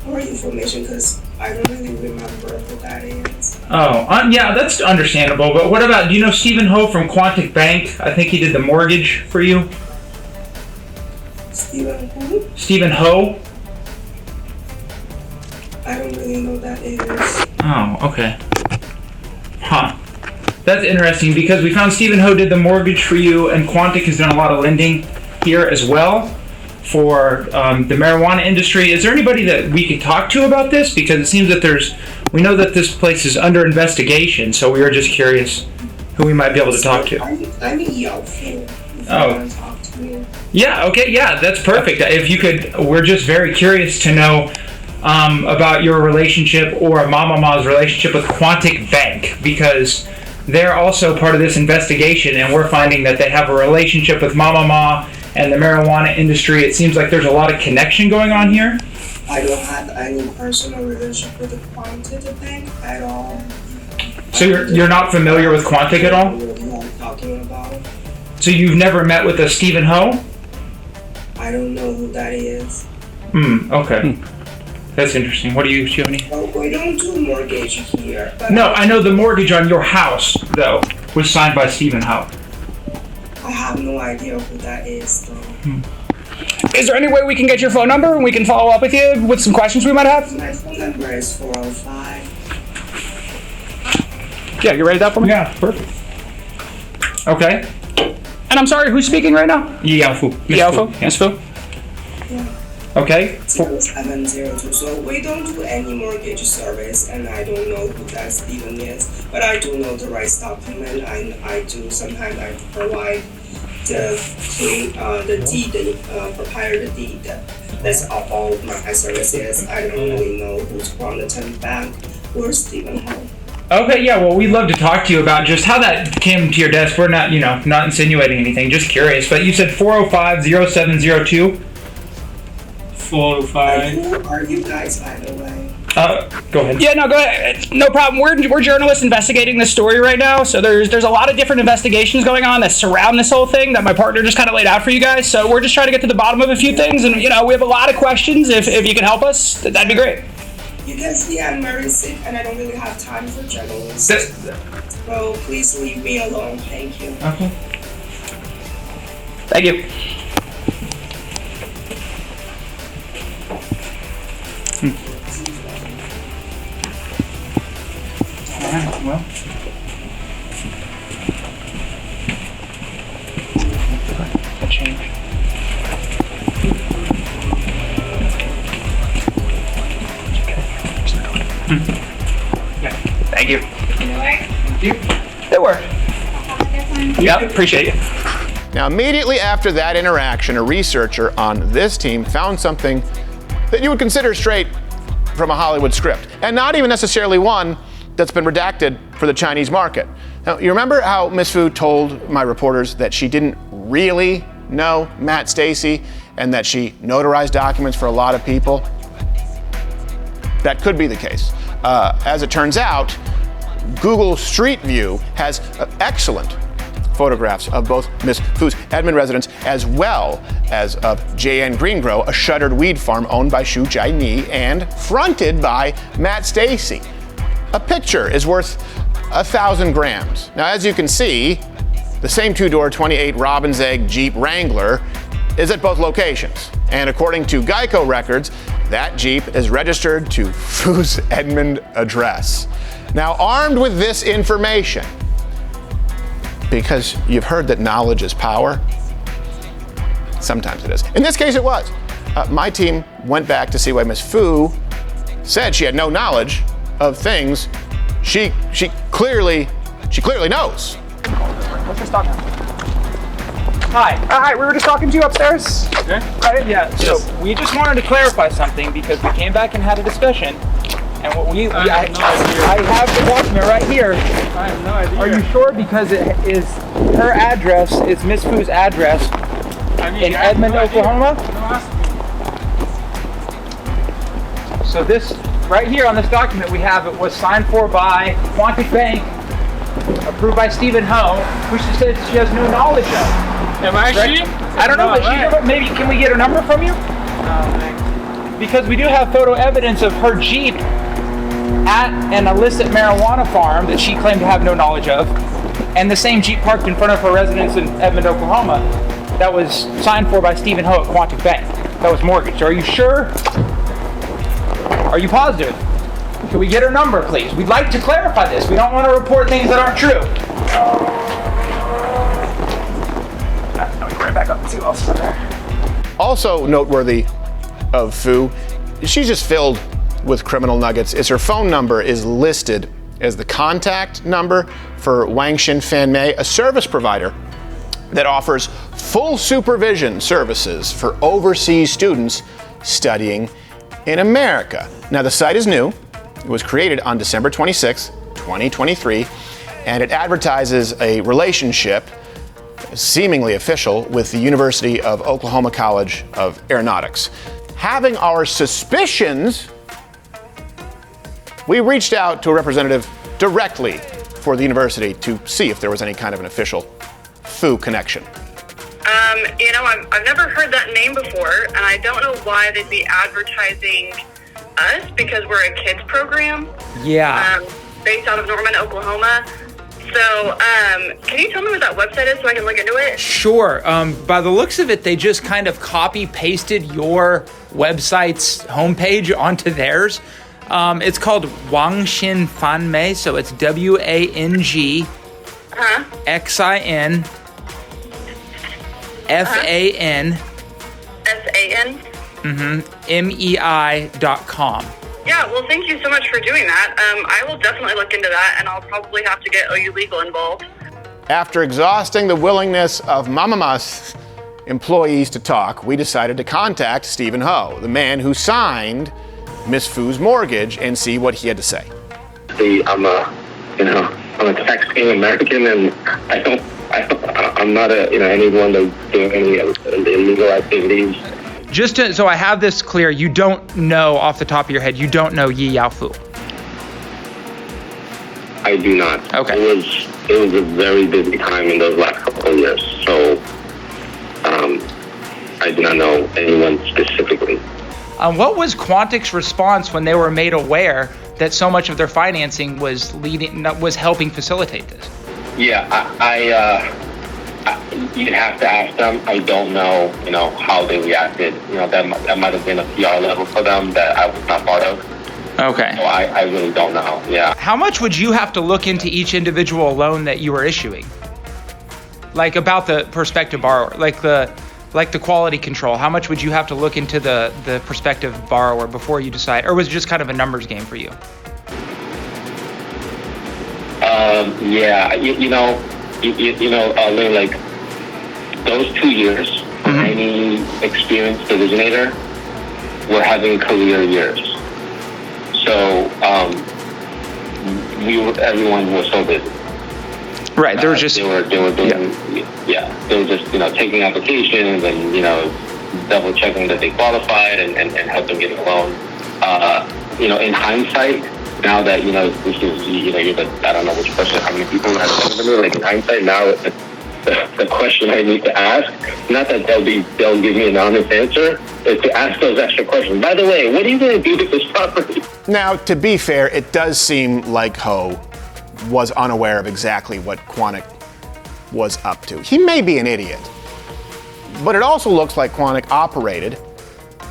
more information because I don't really remember who that is. Oh, yeah, that's understandable. But what about, do you know Stephen Ho from Quantic Bank? I think he did the mortgage for you. Stephen who? Stephen Ho. I don't really know who that is. Oh, okay. Huh. That's interesting because we found Stephen Ho did the mortgage for you, and Quantic has done a lot of lending here as well for the marijuana industry. Is there anybody that we could talk to about this? Because it seems that we know that this place is under investigation, so we were just curious who we might be able to talk to. I'm Yao Fu. Oh. Talk to me. Yeah, okay, yeah, that's perfect. If you could, we're just very curious to know about your relationship or Mama Ma's relationship with Quantic Bank, because they're also part of this investigation, and we're finding that they have a relationship with Mama Ma and the marijuana industry. It seems like there's a lot of connection going on here. I don't have any personal relationship with the Quantic Bank at all. So you're not familiar with Quantic at all? What are you talking about? So you've never met with a Stephen Ho? I don't know who that is. Okay. That's interesting. What do you have any? Well, we don't do mortgage here. But No, I know the mortgage on your house, though, was signed by Stephen Ho. I have no idea who that is, though. Is there any way we can get your phone number and we can follow up with you with some questions we might have? My phone number is 405. Yeah, you ready that for me? Yeah, perfect. Okay. And I'm sorry, who's speaking right now? Yao Fu. Yao Fu? Miss Fu? Yeah. Okay. 0702. So we don't do any mortgage service, and I don't know who that Stephen is, but I do know the right document. I do sometimes I provide the deed, prepare the deed. That's all my services. I don't really know who's Quantum Bank or Stephen Ho. Okay, yeah, well, we'd love to talk to you about just how that came to your desk. We're not, not insinuating anything, just curious. But you said 405-0702? 405. Who are you guys, by the way? Go ahead. Yeah, no, go ahead. No problem. We're journalists investigating this story right now, so there's a lot of different investigations going on that surround this whole thing that my partner just kind of laid out for you guys. So we're just trying to get to the bottom of a few things, and we have a lot of questions. If you can help us, that'd be great. You can see I'm very sick, and I don't really have time for journalists. So please leave me alone. Thank you. Okay. Thank you. Well. Change. Yeah. Thank you. Thank you. It worked. Yep, appreciate it. Now, immediately after that interaction, a researcher on this team found something that you would consider straight from a Hollywood script, and not even necessarily one that's been redacted for the Chinese market. Now, you remember how Ms. Fu told my reporters that she didn't really know Matt Stacy and that she notarized documents for a lot of people? That could be the case. As it turns out, Google Street View has excellent photographs of both Ms. Fu's Edmond residence as well as of JN Green Grow, a shuttered weed farm owned by Xu Jiani and fronted by Matt Stacy. A picture is worth 1,000 grams. Now, as you can see, the same two-door 28 Robin's Egg Jeep Wrangler is at both locations. And according to Geico records, that Jeep is registered to Fu's Edmond address. Now, armed with this information, because you've heard that knowledge is power, sometimes it is. In this case, it was. My team went back to see why Ms. Fu said she had no knowledge of things she clearly knows. Let's just talk now. Hi. Hi, we were just talking to you upstairs. Okay. Right? Yeah. So we just wanted to clarify something because we came back and had a discussion. And what I have the document right here. I have no idea. Are you sure? Because it is her address, it's Miss Fu's address in Edmond, Oklahoma. So this, right here on this document we have, it was signed for by Quantic Bank, approved by Stephen Ho, which she says she has no knowledge of. Am I she? I don't know, but maybe, can we get her number from you? No, thanks. Because we do have photo evidence of her Jeep at an illicit marijuana farm that she claimed to have no knowledge of, and the same Jeep parked in front of her residence in Edmond, Oklahoma, that was signed for by Stephen Ho at Quantic Bank. That was mortgaged. Are you sure? Are you positive? Can we get her number, please? We'd like to clarify this. We don't want to report things that aren't true. Now we can right back up and see what else is there. Also noteworthy of Fu, she's just filled with criminal nuggets, is her phone number is listed as the contact number for Wangxin Fanmei, a service provider that offers full supervision services for overseas students studying in America. Now, the site is new. It was created on December 26, 2023, and it advertises a relationship, seemingly official, with the University of Oklahoma College of Aeronautics. Having our suspicions, we reached out to a representative directly for the university to see if there was any kind of an official Fu connection. I've never heard that name before, and I don't know why they'd be advertising us because we're a kids program. Yeah. Based out of Norman, Oklahoma. So, can you tell me what that website is so I can look into it? Sure. By the looks of it, they just kind of copy-pasted your website's homepage onto theirs. It's called Wangxin Fanmei, so it's WANG XIN FAN MEI.com. Yeah, well, thank you so much for doing that. I will definitely look into that, and I'll probably have to get OU Legal involved. After exhausting the willingness of Mama's employees to talk, we decided to contact Stephen Ho, the man who signed Miss Fu's mortgage, and see what he had to say. I'm a taxpaying American, and I'm not anyone that's doing any illegal activities. So I have this clear, you don't know off the top of your head, you don't know Yi Yaofu. I do not. Okay. It was a very busy time in those last couple of years, so I do not know anyone specifically. What was Quantic's response when they were made aware that so much of their financing was helping facilitate this? Yeah, you'd have to ask them. I don't know, how they reacted. That might have been a PR level for them that I was not part of. Okay. So I really don't know. Yeah. How much would you have to look into each individual loan that you were issuing? Like about the prospective borrower, like the quality control. How much would you have to look into the prospective borrower before you decide, or was it just kind of a numbers game for you? Yeah, Lynn, like those 2 years, any experienced originator were having career years. So everyone was so busy. Right, they were just they were doing they were just taking applications and double checking that they qualified and helping get a loan. In hindsight, now that this is you're the, I don't know which person, how many people have said to me, like in hindsight now the question I need to ask, not that they'll give me an honest answer, is to ask those extra questions. By the way, what are you going to do with this property? Now, to be fair, it does seem like Ho was unaware of exactly what Quantic was up to. He may be an idiot, but it also looks like Quantic operated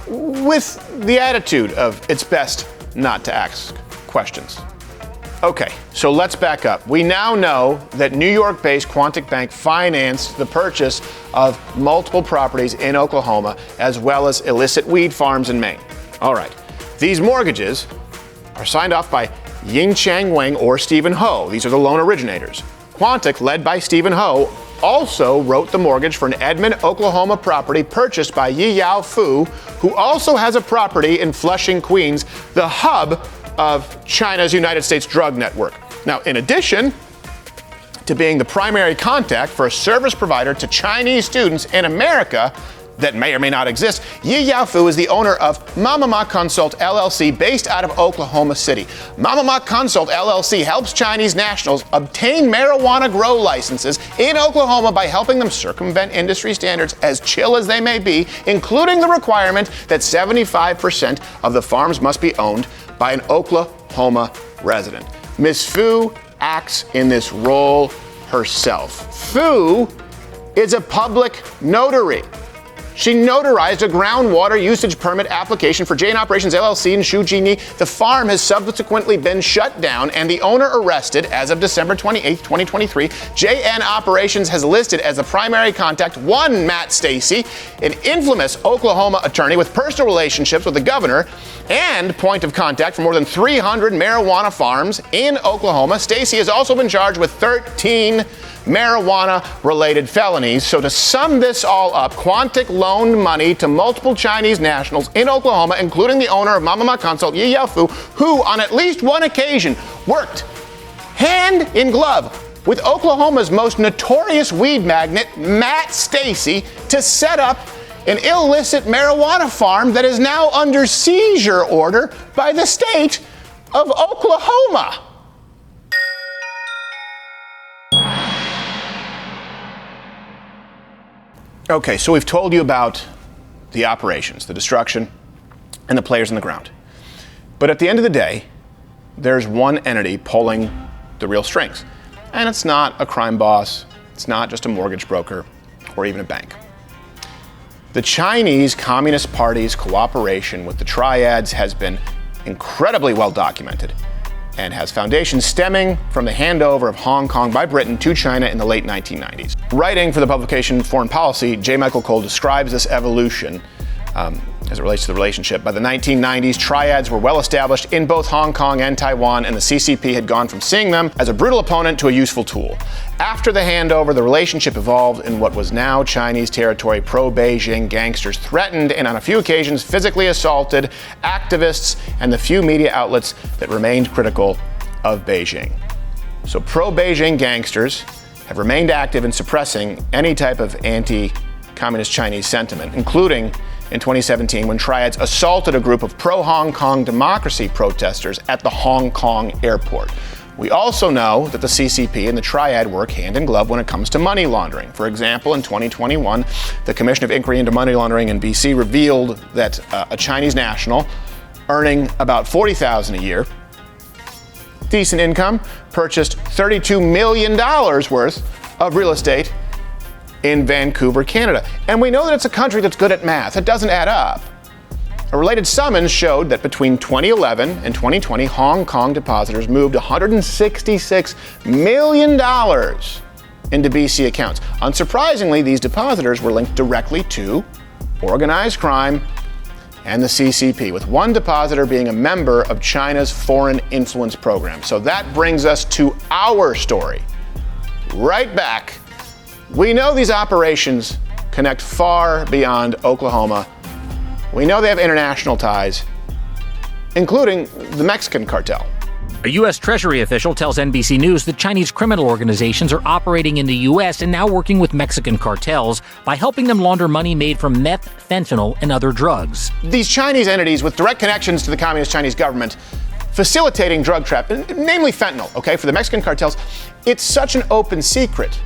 with the attitude of it's best not to ask questions. Okay, so let's back up. We now know that New York-based Quantic Bank financed the purchase of multiple properties in Oklahoma, as well as illicit weed farms in Maine. All right, these mortgages are signed off by Ying Chang Wang or Stephen Ho. These are the loan originators. Quantic, led by Stephen Ho, also wrote the mortgage for an Edmond, Oklahoma property purchased by Yi Yao Fu, who also has a property in Flushing, Queens, the hub of China's United States drug network. Now, in addition to being the primary contact for a service provider to Chinese students in America that may or may not exist, Yi Yao Fu is the owner of Mama Ma Consult LLC based out of Oklahoma City. Mama Ma Consult LLC helps Chinese nationals obtain marijuana grow licenses in Oklahoma by helping them circumvent industry standards as chill as they may be, including the requirement that 75% of the farms must be owned by an Oklahoma resident. Ms. Fu acts in this role herself. Fu is a public notary. She notarized a groundwater usage permit application for JN Operations LLC in Shujini. The farm has subsequently been shut down and the owner arrested as of December 28, 2023. JN Operations has listed as the primary contact one Matt Stacy, an infamous Oklahoma attorney with personal relationships with the governor and point of contact for more than 300 marijuana farms in Oklahoma. Stacy has also been charged with 13 marijuana-related felonies. So to sum this all up, Quantic loaned money to multiple Chinese nationals in Oklahoma, including the owner of Mama Ma Consult, Yi Yao Fu, who on at least one occasion worked hand in glove with Oklahoma's most notorious weed magnate, Matt Stacy, to set up an illicit marijuana farm that is now under seizure order by the state of Oklahoma. Okay, so we've told you about the operations, the destruction, and the players on the ground. But at the end of the day, there's one entity pulling the real strings. And it's not a crime boss, it's not just a mortgage broker, or even a bank. The Chinese Communist Party's cooperation with the Triads has been incredibly well documented and has foundations stemming from the handover of Hong Kong by Britain to China in the late 1990s. Writing for the publication Foreign Policy, J. Michael Cole describes this evolution as it relates to the relationship. By the 1990s, Triads were well established in both Hong Kong and Taiwan, and the CCP had gone from seeing them as a brutal opponent to a useful tool. After the handover, the relationship evolved in what was now Chinese territory. Pro-Beijing gangsters threatened and on a few occasions physically assaulted activists and the few media outlets that remained critical of Beijing. So pro-Beijing gangsters have remained active in suppressing any type of anti-communist Chinese sentiment, including in 2017 when Triads assaulted a group of pro-Hong Kong democracy protesters at the Hong Kong airport. We also know that the CCP and the Triad work hand in glove when it comes to money laundering. For example, in 2021, the Commission of Inquiry into Money Laundering in BC revealed that a Chinese national earning about $40,000 a year, decent income, purchased $32 million worth of real estate in Vancouver, Canada. And we know that it's a country that's good at math. It doesn't add up. A related summons showed that between 2011 and 2020, Hong Kong depositors moved $166 million into BC accounts. Unsurprisingly, these depositors were linked directly to organized crime and the CCP, with one depositor being a member of China's foreign influence program. So that brings us to our story. Right back. We know these operations connect far beyond Oklahoma. We know they have international ties, including the Mexican cartel. A U.S. Treasury official tells NBC News that Chinese criminal organizations are operating in the U.S. and now working with Mexican cartels by helping them launder money made from meth, fentanyl, and other drugs. These Chinese entities with direct connections to the Communist Chinese government facilitating drug trafficking, namely fentanyl, okay, for the Mexican cartels, it's such an open secret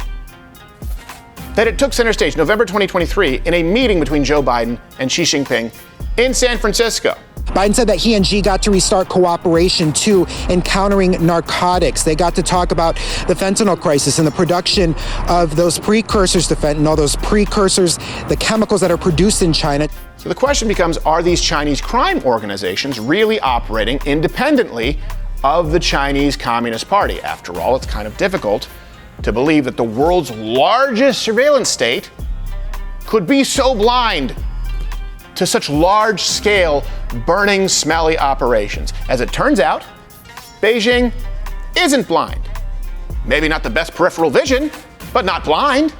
that it took center stage November 2023 in a meeting between Joe Biden and Xi Jinping in San Francisco. Biden said that he and Xi got to restart cooperation, too, in countering narcotics. They got to talk about the fentanyl crisis and the production of those precursors to fentanyl, those precursors, the chemicals that are produced in China. So the question becomes, are these Chinese crime organizations really operating independently of the Chinese Communist Party? After all, it's kind of difficult to believe that the world's largest surveillance state could be so blind to such large-scale, burning, smelly operations. As it turns out, Beijing isn't blind. Maybe not the best peripheral vision, but not blind.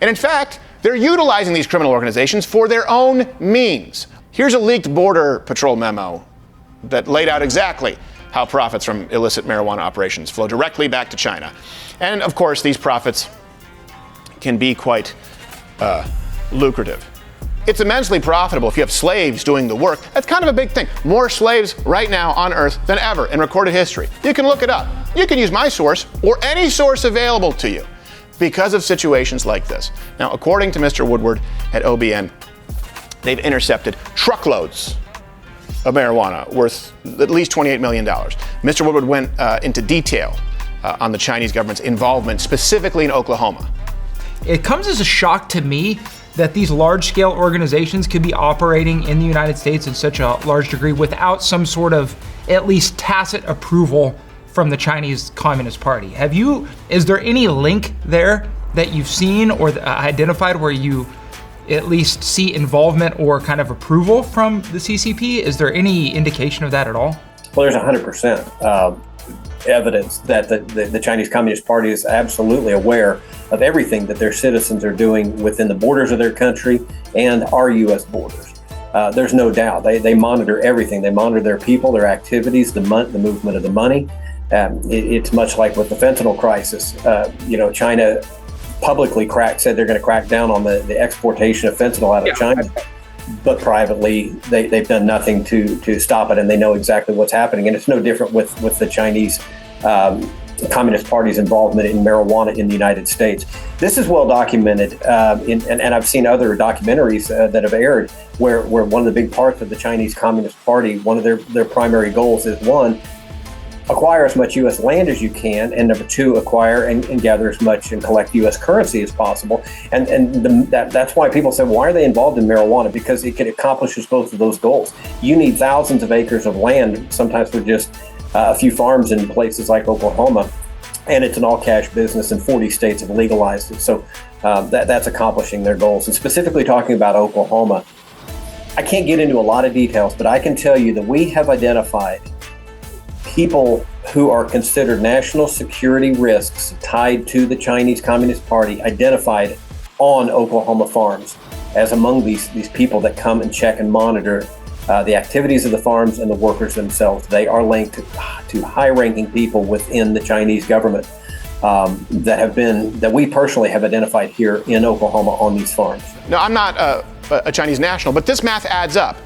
And in fact, they're utilizing these criminal organizations for their own means. Here's a leaked Border Patrol memo that laid out exactly how profits from illicit marijuana operations flow directly back to China. And of course, these profits can be quite lucrative. It's immensely profitable if you have slaves doing the work. That's kind of a big thing. More slaves right now on Earth than ever in recorded history. You can look it up. You can use my source or any source available to you because of situations like this. Now, according to Mr. Woodward at OBN, they've intercepted truckloads of marijuana worth at least $28 million. Mr. Woodward went into detail on the Chinese government's involvement specifically in Oklahoma. It comes as a shock to me that these large-scale organizations could be operating in the United States in such a large degree without some sort of at least tacit approval from the Chinese Communist Party. Is there any link there that you've seen or identified where you at least see involvement or kind of approval from the CCP? Is there any indication of that at all? Well, there's 100% evidence that the Chinese Communist Party is absolutely aware of everything that their citizens are doing within the borders of their country and our U.S. borders. There's no doubt. They monitor everything. They monitor their people, their activities, the movement of the money. It's much like with the fentanyl crisis. China publicly said they're going to crack down on the exportation of fentanyl out of China. But privately, they've done nothing to stop it, and they know exactly what's happening. And it's no different with the Chinese Communist Party's involvement in marijuana in the United States. This is well documented, and I've seen other documentaries that have aired where one of the big parts of the Chinese Communist Party, one of their primary goals is, one, acquire as much U.S. land as you can, and number two, acquire and gather as much and collect U.S. currency as possible. That's why people say, why are they involved in marijuana? Because it accomplishes both of those goals. You need thousands of acres of land, sometimes for just a few farms in places like Oklahoma, and it's an all-cash business, and 40 states have legalized it. So that's accomplishing their goals. And specifically talking about Oklahoma, I can't get into a lot of details, but I can tell you that we have identified people who are considered national security risks tied to the Chinese Communist Party identified on Oklahoma farms as among these people that come and check and monitor the activities of the farms and the workers themselves. They are linked to high-ranking people within the Chinese government that we personally have identified here in Oklahoma on these farms. No, I'm not a Chinese national, but this math adds up.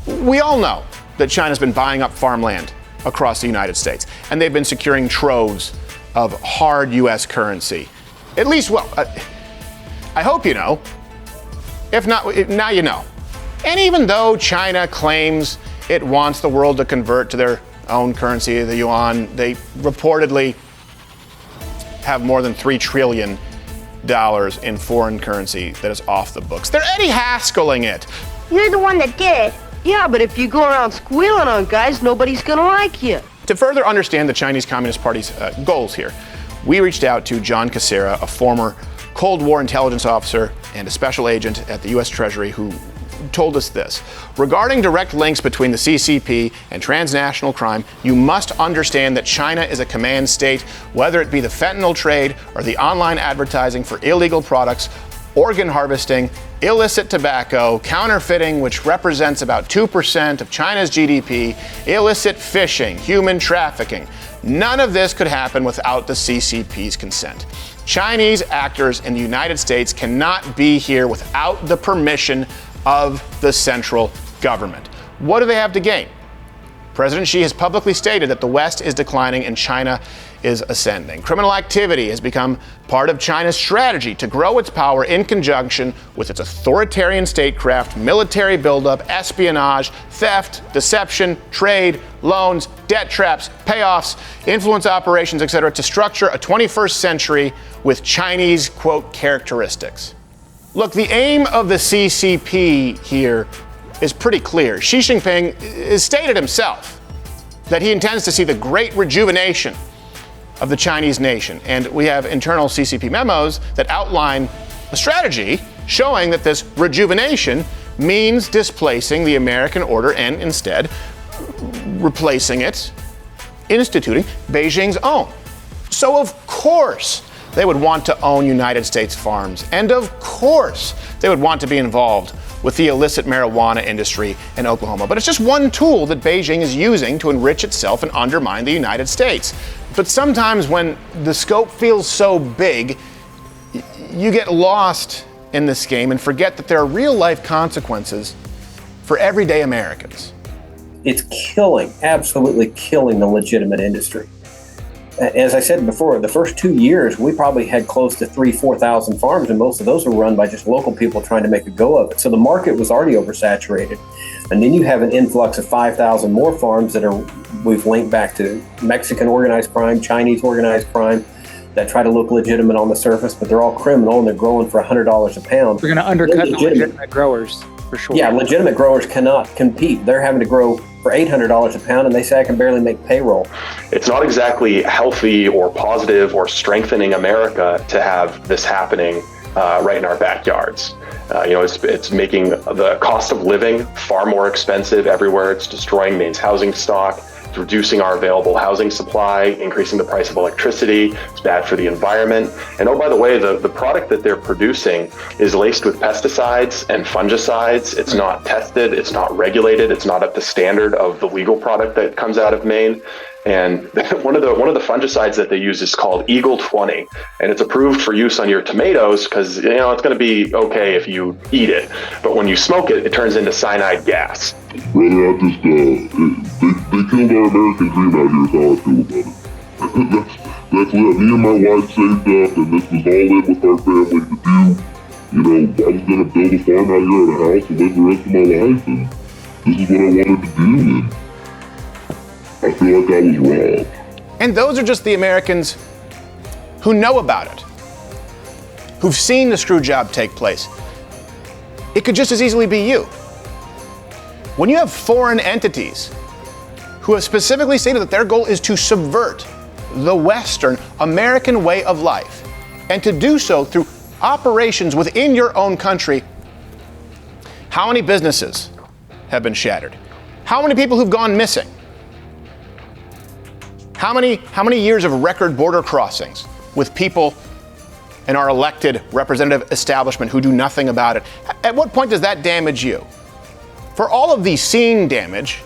We all know that China's been buying up farmland across the United States, and they've been securing troves of hard U.S. currency. At least, I hope you know. If not, now you know. And even though China claims it wants the world to convert to their own currency, the yuan, they reportedly have more than $3 trillion in foreign currency that is off the books. They're Eddie Haskelling it. You're the one that did it. Yeah, but if you go around squealing on guys, nobody's gonna like you. To further understand the Chinese Communist Party's goals here, we reached out to John Casera, a former Cold War intelligence officer and a special agent at the U.S. Treasury, who told us this. Regarding direct links between the CCP and transnational crime, you must understand that China is a command state, whether it be the fentanyl trade or the online advertising for illegal products, organ harvesting, illicit tobacco, counterfeiting, which represents about 2% of China's GDP, illicit fishing, human trafficking. None of this could happen without the CCP's consent. Chinese actors in the United States cannot be here without the permission of the central government. What do they have to gain? President Xi has publicly stated that the West is declining and China is ascending. Criminal activity has become part of China's strategy to grow its power in conjunction with its authoritarian statecraft, military buildup, espionage, theft, deception, trade, loans, debt traps, payoffs, influence operations, etc., to structure a 21st century with Chinese, quote, characteristics. Look, the aim of the CCP here is pretty clear. Xi Jinping has stated himself that he intends to see the great rejuvenation of the Chinese nation. And we have internal CCP memos that outline a strategy showing that this rejuvenation means displacing the American order and instead replacing it, instituting Beijing's own. So of course they would want to own United States farms. And of course they would want to be involved with the illicit marijuana industry in Oklahoma. But it's just one tool that Beijing is using to enrich itself and undermine the United States. But sometimes when the scope feels so big, you get lost in this game and forget that there are real life consequences for everyday Americans. It's killing, absolutely killing the legitimate industry. As I said before, the first 2 years, we probably had close to 4,000 farms, and most of those were run by just local people trying to make a go of it. So the market was already oversaturated. And then you have an influx of 5,000 more farms that we've linked back to Mexican organized crime, Chinese organized crime, that try to look legitimate on the surface, but they're all criminal and they're growing for $100 a pound. We're going to undercut the legitimate growers, for sure. Yeah, legitimate growers cannot compete. They're having to grow for $800 a pound, and they say I can barely make payroll. It's not exactly healthy or positive or strengthening America to have this happening right in our backyards. It's making the cost of living far more expensive everywhere. It's destroying Maine's housing stock. It's reducing our available housing supply, increasing the price of electricity. It's bad for the environment. And oh, by the way, the product that they're producing is laced with pesticides and fungicides. It's not tested. It's not regulated. It's not at the standard of the legal product that comes out of Maine. And one of the fungicides that they use is called Eagle 20, and it's approved for use on your tomatoes because it's going to be okay if you eat it, but when you smoke it, it turns into cyanide gas. Brother, they killed our American dream out here. Is how I feel about it. That's what me and my wife saved up, and this was all in with our family to do. I was gonna build a farm out here at a house and live the rest of my life, and this is what I wanted to do. And I feel like I was wrong. And those are just the Americans who know about it, who've seen the screw job take place. It could just as easily be you. When you have foreign entities who have specifically stated that their goal is to subvert the Western American way of life, and to do so through operations within your own country, how many businesses have been shattered? How many people who've gone missing? How many years of record border crossings with people in our elected representative establishment who do nothing about it? At what point does that damage you? For all of the seen damage,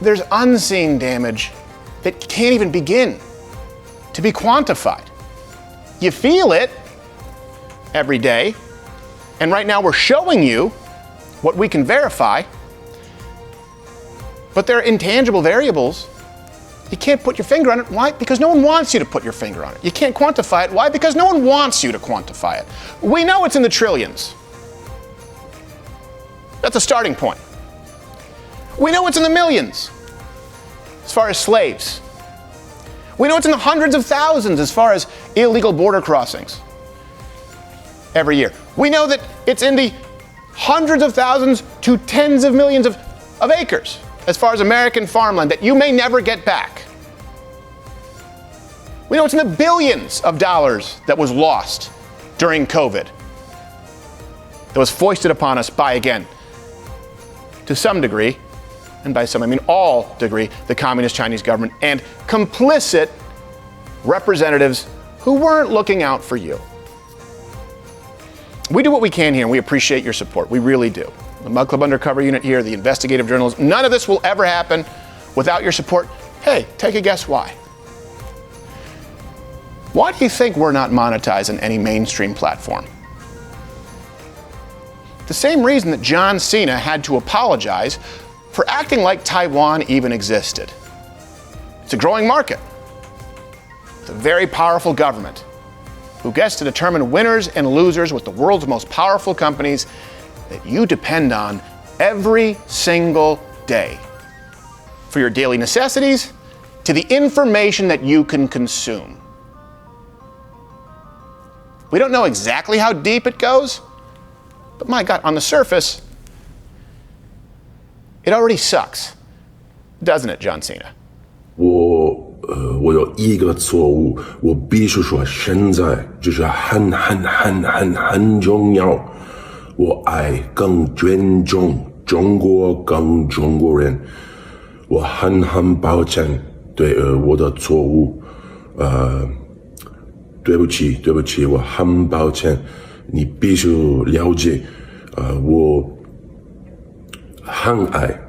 there's unseen damage that can't even begin to be quantified. You feel it every day, and right now we're showing you what we can verify, but there are intangible variables. You can't put your finger on it. Why? Because no one wants you to put your finger on it. You can't quantify it. Why? Because no one wants you to quantify it. We know it's in the trillions. That's a starting point. We know it's in the millions as far as slaves. We know it's in the hundreds of thousands as far as illegal border crossings every year. We know that it's in the hundreds of thousands to tens of millions of acres as far as American farmland that you may never get back. We know it's in the billions of dollars that was lost during COVID, that was foisted upon us by, again, to some degree, and by some I mean all degree, the Communist Chinese government and complicit representatives who weren't looking out for you. We do what we can here, and we appreciate your support. We really do. The Mug Club Undercover Unit here, the investigative journalism, none of this will ever happen without your support. Hey, take a guess why. Why do you think we're not monetized on any mainstream platform? The same reason that John Cena had to apologize for acting like Taiwan even existed. It's a growing market. It's a very powerful government who gets to determine winners and losers with the world's most powerful companies that you depend on every single day for your daily necessities to the information that you can consume. We don't know exactly how deep it goes, but my God, on the surface, it already sucks, doesn't it, John Cena? 我有一个错误，我必须说，现在就是很重要。我爱更尊重中国，更中国人。我很抱歉对我的错误，对不起，我很抱歉。你必须了解，我很爱，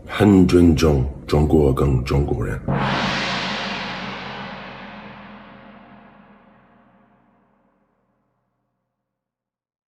很尊重中国跟中国人。